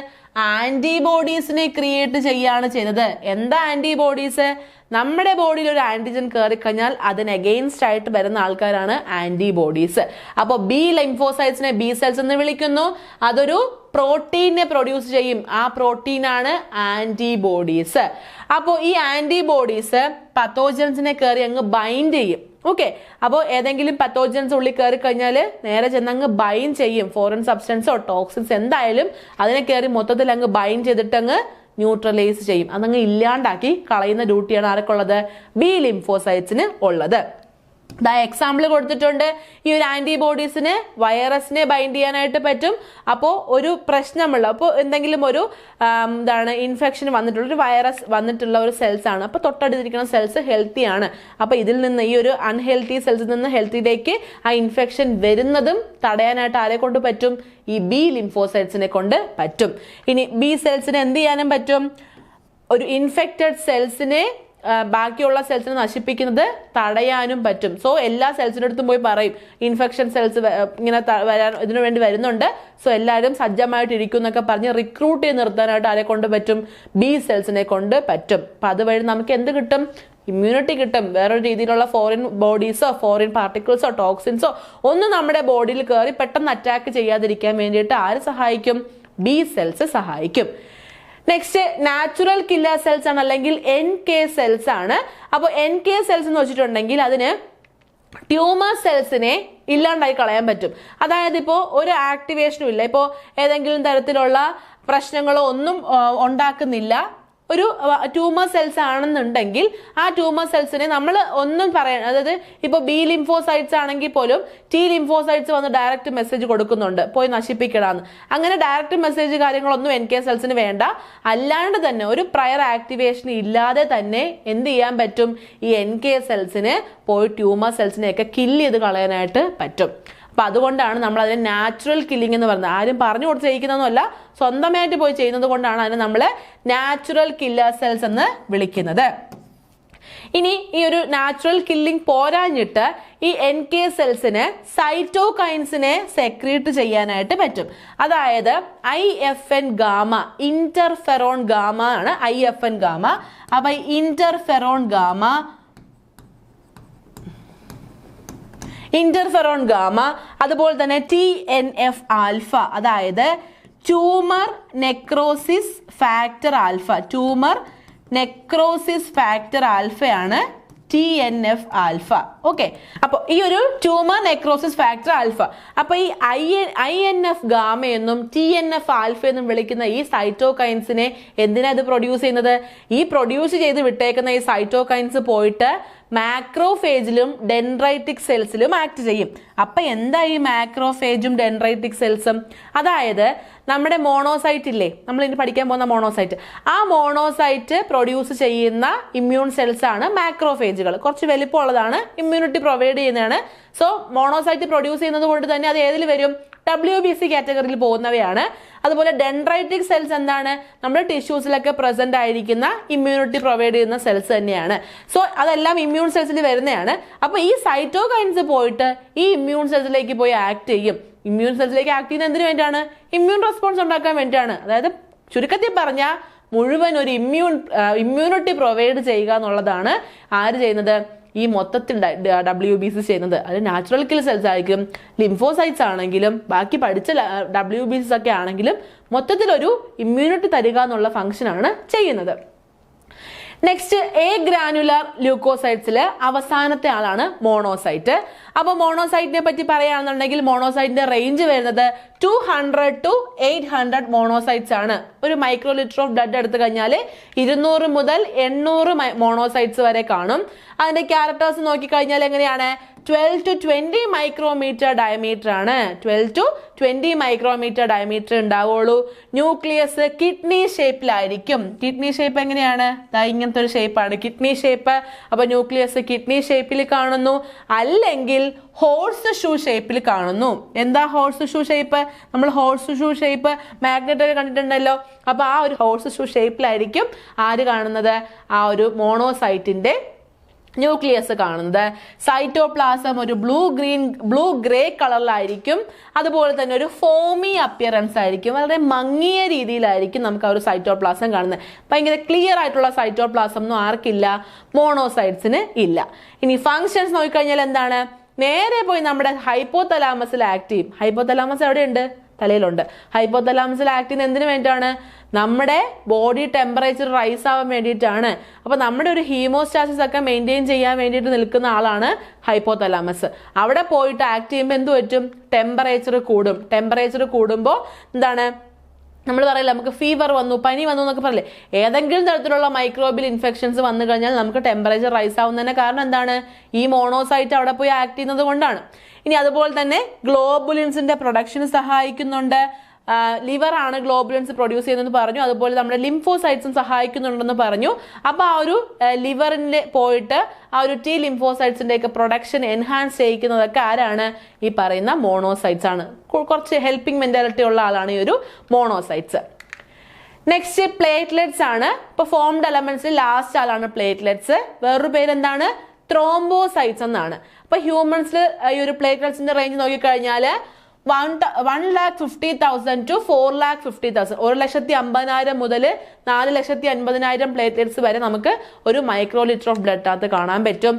ആന്റിബോഡീസിനെ ക്രിയേറ്റ് ചെയ്യാണ് ചെയ്യുന്നത്. എന്താ ആന്റിബോഡീസ്? നമ്മുടെ ബോഡിയിൽ ഒരു ആന്റിജൻ കയറി കഴിഞ്ഞാൽ അതിന് അഗെയിൻസ്റ്റ് ആയിട്ട് വരുന്ന ആൾക്കാരാണ് ആന്റിബോഡീസ്. അപ്പോൾ B lymphocytesനെ ബി സെൽസ് എന്ന് വിളിക്കുന്നു. അതൊരു പ്രോട്ടീനെ പ്രൊഡ്യൂസ് ചെയ്യും. ആ പ്രോട്ടീനാണ് ആന്റിബോഡീസ്. അപ്പോൾ ഈ ആന്റിബോഡീസ് പത്തോജൻസിനെ കയറി അങ്ങ് ബൈൻഡ് ചെയ്യും. ഓക്കെ, അപ്പോൾ ഏതെങ്കിലും പത്തോജൻസ് ഉള്ളിൽ കയറി കഴിഞ്ഞാൽ നേരെ ചെന്നങ്ങ് ബൈൻഡ് ചെയ്യും. ഫോറിൻ സബ്സ്റ്റൻസോ ടോക്സിൻസ് എന്തായാലും അതിനെ കയറി മൊത്തത്തിൽ അങ്ങ് ബൈൻഡ് ചെയ്തിട്ട് അങ്ങ് ന്യൂട്രലൈസ് ചെയ്യും. അതങ്ങ് ഇല്ലാണ്ടാക്കി കളയുന്ന ഡ്യൂട്ടിയാണ് ആർക്കുള്ളത്? B lymphocytesന് ഉള്ളത്. എക്സാമ്പിൾ കൊടുത്തിട്ടുണ്ട്. ഈ ഒരു ആന്റിബോഡീസിന് വൈറസിനെ ബൈൻഡ് ചെയ്യാനായിട്ട് പറ്റും. അപ്പോൾ ഒരു പ്രശ്നമുള്ള, അപ്പോൾ എന്തെങ്കിലും ഒരു ഇൻഫെക്ഷൻ വന്നിട്ടുള്ള ഒരു വൈറസ് വന്നിട്ടുള്ള ഒരു സെൽസ് ആണ്. അപ്പോൾ തൊട്ടടുത്തിരിക്കുന്ന സെൽസ് ഹെൽത്തി ആണ്. അപ്പോൾ ഇതിൽ നിന്ന് ഈ ഒരു അൺഹെൽത്തി സെൽസിൽ നിന്ന് ഹെൽത്തിയിലേക്ക് ആ ഇൻഫെക്ഷൻ വരുന്നതും തടയാനായിട്ട് ആരെ കൊണ്ട് പറ്റും? ഈ B lymphocytesനെ കൊണ്ട് പറ്റും. ഇനി B സെൽസിന് എന്ത് ചെയ്യാനും പറ്റും? ഒരു ഇൻഫെക്റ്റഡ് സെൽസിനെ ബാക്കിയുള്ള സെൽസിനെ നശിപ്പിക്കുന്നത് തടയാനും പറ്റും. സോ എല്ലാ സെൽസിൻ്റെ അടുത്തും പോയി പറയും ഇൻഫെക്ഷൻ സെൽസ് ഇങ്ങനെ വരാൻ ഇതിനു വേണ്ടി വരുന്നുണ്ട്, സോ എല്ലാവരും സജ്ജമായിട്ട് ഇരിക്കും എന്നൊക്കെ പറഞ്ഞ് റിക്രൂട്ട് ചെയ്ത് നിർത്താനായിട്ട് ആരെ കൊണ്ട് പറ്റും? B സെൽസിനെ കൊണ്ട് പറ്റും. അപ്പം അതുവഴി നമുക്ക് എന്ത് കിട്ടും? ഇമ്മ്യൂണിറ്റി കിട്ടും. വേറൊരു രീതിയിലുള്ള ഫോറിൻ ബോഡീസോ ഫോറിൻ പാർട്ടിക്കിൾസോ ടോക്സിൻസോ ഒന്നും നമ്മുടെ ബോഡിയിൽ കയറി പെട്ടെന്ന് അറ്റാക്ക് ചെയ്യാതിരിക്കാൻ വേണ്ടിയിട്ട് ആര് സഹായിക്കും? B സെൽസ് സഹായിക്കും. നെക്സ്റ്റ് നാച്ചുറൽ കില്ലർ സെൽസ് ആണ്, അല്ലെങ്കിൽ NK സെൽസ് ആണ്. അപ്പോൾ NK സെൽസ് എന്ന് വെച്ചിട്ടുണ്ടെങ്കിൽ അതിന് ട്യൂമർ സെൽസിനെ ഇല്ലാണ്ടായി കളയാൻ പറ്റും. അതായത് ഇപ്പോൾ ഒരു ആക്ടിവേഷനും ഇല്ല, ഇപ്പോൾ ഏതെങ്കിലും തരത്തിലുള്ള പ്രശ്നങ്ങളോ ഒന്നും ഉണ്ടാക്കുന്നില്ല, ഒരു ട്യൂമർ സെൽസ് ആണെന്നുണ്ടെങ്കിൽ ആ ട്യൂമർ സെൽസിനെ നമ്മൾ ഒന്നും പറയാൻ, അതായത് ഇപ്പോൾ B lymphocytes ആണെങ്കിൽ പോലും T lymphocytes വന്ന് ഡയറക്റ്റ് മെസ്സേജ് കൊടുക്കുന്നുണ്ട് പോയി നശിപ്പിക്കണമെന്ന്. അങ്ങനെ ഡയറക്റ്റ് മെസ്സേജ് കാര്യങ്ങളൊന്നും NK സെൽസിന് വേണ്ട. അല്ലാണ്ട് തന്നെ ഒരു പ്രയർ ആക്ടിവേഷൻ ഇല്ലാതെ തന്നെ എന്ത് ചെയ്യാൻ പറ്റും? ഈ NK സെൽസിന് പോയി ട്യൂമർ സെൽസിനെയൊക്കെ കില്ല് ചെയ്ത് കളയാനായിട്ട് പറ്റും. അപ്പൊ അതുകൊണ്ടാണ് നമ്മൾ അതിനെ നാച്ചുറൽ കില്ലിംഗ് എന്ന് പറയുന്നത്. ആരും പറഞ്ഞു കൊടുത്ത് ചെയ്യിക്കുന്നതൊന്നുമല്ല, സ്വന്തമായിട്ട് പോയി ചെയ്യുന്നത് കൊണ്ടാണ് അതിനെ നമ്മൾ നാച്ചുറൽ കില്ലർ സെൽസ് എന്ന് വിളിക്കുന്നത്. ഇനി ഈ ഒരു നാച്ചുറൽ കില്ലിംഗ് പോരാഞ്ഞിട്ട് ഈ NK സെൽസിന് സൈറ്റോകൈൻസിനെ സെക്രീറ്റ് ചെയ്യാനായിട്ട് പറ്റും. അതായത് IFN ഗാമ, ഇന്റർഫെറോൺ ഗാമ ആണ് IFN ഗാമ. അപ്പൊ ഇന്റർഫെറോൺ ഗാമ, അതുപോലെ തന്നെ TNF ആൽഫ, അതായത് tumour necrosis factor alpha. Tumour necrosis factor ആൽഫയാണ് TNF ആൽഫ. ഓക്കെ, അപ്പോൾ ഈ ഒരു ട്യൂമർ നെക്രോസിസ് ഫാക്ടർ ആൽഫ. അപ്പോൾ ഈ INF ഗാമ എന്നും TNF ആൽഫ എന്നും വിളിക്കുന്ന ഈ സൈറ്റോകൈൻസിനെ എന്തിനാ ഇത് പ്രൊഡ്യൂസ് ചെയ്യുന്നത്? ഈ പ്രൊഡ്യൂസ് ചെയ്ത് വിട്ടേക്കുന്ന ഈ സൈറ്റോകൈൻസ് പോയിട്ട് മാക്രോഫേജിലും ഡെൻഡ്രൈറ്റിക് സെൽസിലും ആക്ട് ചെയ്യും. അപ്പൊ എന്താ ഈ മാക്രോഫേജും ഡെൻഡ്രൈറ്റിക് സെൽസും? അതായത് നമ്മുടെ മോണോസൈറ്റ് ഇല്ലേ, നമ്മൾ ഇനി പഠിക്കാൻ പോകുന്ന മോണോസൈറ്റ്, ആ മോണോസൈറ്റ് പ്രൊഡ്യൂസ് ചെയ്യുന്ന ഇമ്മ്യൂൺ സെൽസ് ആണ് മാക്രോഫേജുകൾ. കുറച്ച് വലിപ്പമുള്ളതാണ്, ഇമ്മ്യൂണിറ്റി പ്രൊവൈഡ് ചെയ്യുന്നതാണ്. സോ മോണോസൈറ്റ് പ്രൊഡ്യൂസ് ചെയ്യുന്നത് കൊണ്ട് തന്നെ അത് ഏതിൽ വരും? WBC കാറ്റഗറിയിൽ പോകുന്നവയാണ്. അതുപോലെ ഡെൻഡ്രൈറ്റിക് സെൽസ് എന്താണ്? നമ്മുടെ ടിഷ്യൂസിലൊക്കെ പ്രസന്റ് ആയിരിക്കുന്ന ഇമ്മ്യൂണിറ്റി പ്രൊവൈഡ് ചെയ്യുന്ന സെൽസ് തന്നെയാണ്. സോ അതെല്ലാം ഇമ്മ്യൂൺ സെൽസിൽ വരുന്നതാണ്. അപ്പൊ ഈ സൈറ്റോകൈൻസ് പോയിട്ട് ഈ ഇമ്മ്യൂൺ സെൽസിലേക്ക് പോയി ആക്ട് ചെയ്യും. ഇമ്മ്യൂൺ സെൽസിലേക്ക് ആക്ട് ചെയ്യുന്നത് എന്തിനു വേണ്ടിയാണ്? ഇമ്മ്യൂൺ റെസ്പോൺസ് ഉണ്ടാക്കാൻ വേണ്ടിയാണ്. അതായത് ചുരുക്കത്തിൽ പറഞ്ഞാൽ മുഴുവൻ ഒരു ഇമ്മ്യൂണിറ്റി പ്രൊവൈഡ് ചെയ്യുക എന്നുള്ളതാണ് ആര് ചെയ്യുന്നത്? ഈ മൊത്തത്തിൽ WBC ചെയ്യുന്നത്. അത് നാച്ചുറൽ കിൽ സെൽസ് ആയിരിക്കും, ലിംഫോസൈറ്റ്സ് ആണെങ്കിലും ബാക്കി പഠിച്ച WBCs ഒക്കെ ആണെങ്കിലും മൊത്തത്തിലൊരു ഇമ്മ്യൂണിറ്റി തരിക എന്നുള്ള ഫംഗ്ഷനാണ് ചെയ്യുന്നത്. നെക്സ്റ്റ്, എ ഗ്രാനുലാർ ല്യൂക്കോസൈറ്റ്സിൽ അവസാനത്തെ ആളാണ് മോണോസൈറ്റ്. അപ്പോൾ മോണോസൈറ്റിനെ പറ്റി പറയുകയാണെന്നുണ്ടെങ്കിൽ മോണോസൈറ്റിന്റെ റേഞ്ച് വരുന്നത് 200 to 800 മോണോസൈറ്റ്സ് ആണ്. ഒരു മൈക്രോ ലിറ്റർ ഓഫ് ബ്ലഡ് എടുത്തു കഴിഞ്ഞാൽ 200 മുതൽ 800 മോണോസൈറ്റ്സ് വരെ കാണും. അതിന്റെ ക്യാരക്ടേഴ്സ് നോക്കിക്കഴിഞ്ഞാൽ എങ്ങനെയാണ്? 12 to 20 മൈക്രോമീറ്റർ ഡയമീറ്റർ ആണ്. 12 to 20 മൈക്രോമീറ്റർ ഡയമീറ്റർ ഉണ്ടാവുള്ളൂ. ന്യൂക്ലിയസ് കിഡ്നി ഷേപ്പിലായിരിക്കും. കിഡ്നി ഷേപ്പ് എങ്ങനെയാണ്? ഇങ്ങനത്തെ ഒരു ഷേപ്പാണ് കിഡ്നി ഷേപ്പ്. അപ്പൊ ന്യൂക്ലിയസ് കിഡ്നി ഷേപ്പിൽ കാണുന്നു, അല്ലെങ്കിൽ ഹോഴ്സ് ഷൂ ഷേപ്പിൽ കാണുന്നു. എന്താ ഹോഴ്സ് ഷൂ ഷേപ്പ്? നമ്മൾ ഹോഴ്സ് ഷൂ ഷേപ്പ് മാഗ്നറ്റ് കണ്ടിട്ടുണ്ടല്ലോ. അപ്പൊ ആ ഒരു ഹോഴ്സ് ഷൂ ഷേപ്പിലായിരിക്കും ആര് കാണുന്നത്? ആ ഒരു മോണോസൈറ്റിന്റെ ന്യൂക്ലിയസ് കാണുന്നത്. സൈറ്റോപ്ലാസം ഒരു ബ്ലൂ ഗ്രേ കളറിലായിരിക്കും. അതുപോലെ തന്നെ ഒരു ഫോമി അപ്പിയറൻസ് ആയിരിക്കും. വളരെ മങ്ങിയ രീതിയിലായിരിക്കും നമുക്ക് ആ ഒരു സൈറ്റോപ്ലാസം കാണുന്നത്. ഭയങ്കര ക്ലിയർ ആയിട്ടുള്ള സൈറ്റോപ്ലാസം ഒന്നും ആർക്കില്ല? മോണോസൈറ്റ്സിന് ഇല്ല. ഇനി ഫങ്ഷൻസ് നോക്കിക്കഴിഞ്ഞാൽ എന്താണ്? നേരെ പോയി നമ്മുടെ ഹൈപ്പോതലാമസിൽ ആക്ട് ചെയ്യും. ഹൈപ്പോതലാമസ് എവിടെയുണ്ട്? തലയിലുണ്ട്. ഹൈപ്പോതലാമസിൽ ആക്ട് ചെയ്യുന്നത് എന്തിനു വേണ്ടിയിട്ടാണ്? നമ്മുടെ ബോഡി ടെമ്പറേച്ചർ റൈസ് ആവാൻ വേണ്ടിയിട്ടാണ്. അപ്പൊ നമ്മുടെ ഒരു ഹീമോസ്റ്റാസിസ് ഒക്കെ മെയിൻറ്റെയിൻ ചെയ്യാൻ വേണ്ടിയിട്ട് നിൽക്കുന്ന ആളാണ് ഹൈപ്പോതലാമസ്. അവിടെ പോയിട്ട് ആക്ട് ചെയ്യുമ്പോൾ എന്ത് പറ്റും? ടെമ്പറേച്ചർ കൂടും. ടെമ്പറേച്ചർ കൂടുമ്പോൾ എന്താണ് നമ്മൾ പറയില്ല, നമുക്ക് ഫീവർ വന്നു, പനി വന്നു എന്നൊക്കെ പറയില്ലേ. ഏതെങ്കിലും തരത്തിലുള്ള മൈക്രോബിയൽ ഇൻഫെക്ഷൻസ് വന്നു കഴിഞ്ഞാൽ നമുക്ക് ടെമ്പറേച്ചർ റൈസ് ആവുന്നതിന് കാരണം എന്താണ്? ഈ മോണോസൈറ്റ് അവിടെ പോയി ആക്ട് ചെയ്യുന്നത് കൊണ്ടാണ്. ഇനി അതുപോലെ തന്നെ ഗ്ലോബുലിൻസിന്റെ പ്രൊഡക്ഷന് സഹായിക്കുന്നുണ്ട്. ലിവർ ആണ് ഗ്ലോബുലിൻസ് പ്രൊഡ്യൂസ് ചെയ്യുന്നതെന്ന് പറഞ്ഞു. അതുപോലെ നമ്മുടെ ലിംഫോസൈറ്റ്സും സഹായിക്കുന്നുണ്ടെന്ന് പറഞ്ഞു. അപ്പോൾ ആ ഒരു ലിവറിന്റെ പോയിട്ട് ആ ഒരു T ലിംഫോസൈറ്റ്സിന്റെ ഒക്കെ പ്രൊഡക്ഷൻ എൻഹാൻസ് ചെയ്യിക്കുന്നതൊക്കെ ആരാണ്? ഈ പറയുന്ന മോണോസൈറ്റ്സ് ആണ്. കുറച്ച് ഹെൽപ്പിംഗ് മെന്റാലിറ്റി ഉള്ള ആളാണ് ഈ ഒരു മോണോസൈറ്റ്സ്. നെക്സ്റ്റ് പ്ലേറ്റ്ലെറ്റ്സ് ആണ്. ഇപ്പൊ ഫോംഡ് എലമെന്റ്സിൽ ലാസ്റ്റ് ആളാണ് പ്ലേറ്റ്ലെറ്റ്സ്. വേറൊരു പേരെന്താണ്? ത്രോംബോസൈറ്റ്സ് എന്നാണ്. അപ്പൊ ഹ്യൂമൻസിൽ ഈ ഒരു പ്ലേറ്റ്ലെറ്റ്സിന്റെ റേഞ്ച് നോക്കിക്കഴിഞ്ഞാൽ 1,50,000 to 4,50,000, 1,50,000 മുതൽ 4,50,000 പ്ലേറ്റ്ലെറ്റ്സ് വരെ നമുക്ക് ഒരു മൈക്രോ ലിറ്റർ ഓഫ് ബ്ലഡിനകത്ത് കാണാൻ പറ്റും.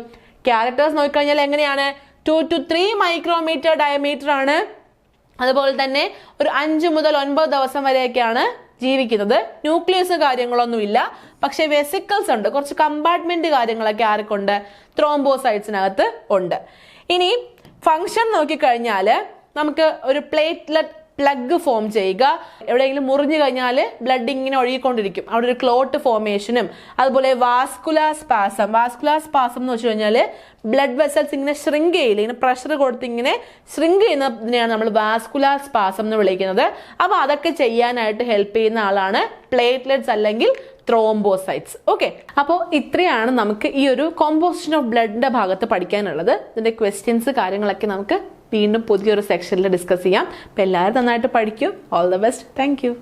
ക്യാരക്ടേഴ്സ് നോക്കിക്കഴിഞ്ഞാൽ എങ്ങനെയാണ്? 2 to 3 മൈക്രോമീറ്റർ ഡയമീറ്റർ ആണ്. അതുപോലെ തന്നെ ഒരു 5 മുതൽ 9 ദിവസം വരെയൊക്കെയാണ് ജീവിക്കുന്നത്. ന്യൂക്ലിയസ് കാര്യങ്ങളൊന്നുമില്ല, പക്ഷെ വെസിക്കിൾസ് ഉണ്ട്. കുറച്ച് കമ്പാർട്ട്മെന്റ് കാര്യങ്ങളൊക്കെ ആർക്കുണ്ട്? ത്രോംബോസൈറ്റ്സിനകത്ത് ഉണ്ട്. ഇനി ഫംഗ്ഷൻ നോക്കിക്കഴിഞ്ഞാൽ നമുക്ക് ഒരു പ്ലേറ്റ്ലെറ്റ് പ്ലഗ് ഫോം ചെയ്യുക. എവിടെയെങ്കിലും മുറിഞ്ഞു കഴിഞ്ഞാൽ ബ്ലഡ് ഇങ്ങനെ ഒഴുകിക്കൊണ്ടിരിക്കും. അവിടെ ഒരു ക്ലോട്ട് ഫോർമേഷനും അതുപോലെ വാസ്കുലാർ സ്പാസം എന്ന് വെച്ച് കഴിഞ്ഞാൽ ബ്ലഡ് വെസൽസ് ഇങ്ങനെ ഷ്രിങ്ക് ചെയ്യില്ല, ഇങ്ങനെ പ്രഷർ കൊടുത്ത് ഇങ്ങനെ ഷ്രിങ്ക് ചെയ്യുന്നതിനെയാണ് നമ്മൾ വാസ്കുലാർ സ്പാസം എന്ന് വിളിക്കുന്നത്. അപ്പോൾ അതൊക്കെ ചെയ്യാനായിട്ട് ഹെൽപ്പ് ചെയ്യുന്ന ആളാണ് പ്ലേറ്റ്ലെറ്റ്സ് അല്ലെങ്കിൽ ത്രോംബോസൈറ്റ്സ്. ഓക്കെ, അപ്പോൾ ഇത്രയാണ് നമുക്ക് ഈ ഒരു കോമ്പോസിഷൻ ഓഫ് ബ്ലഡിന്റെ ഭാഗത്ത് പഠിക്കാനുള്ളത്. ഇതിന്റെ ക്വസ്റ്റ്യൻസ് കാര്യങ്ങളൊക്കെ നമുക്ക് വീണ്ടും പുതിയൊരു സെക്ഷനിൽ ഡിസ്കസ് ചെയ്യാം. അപ്പോൾ എല്ലാവരും നന്നായിട്ട് പഠിക്കൂ. All the best. Thank U.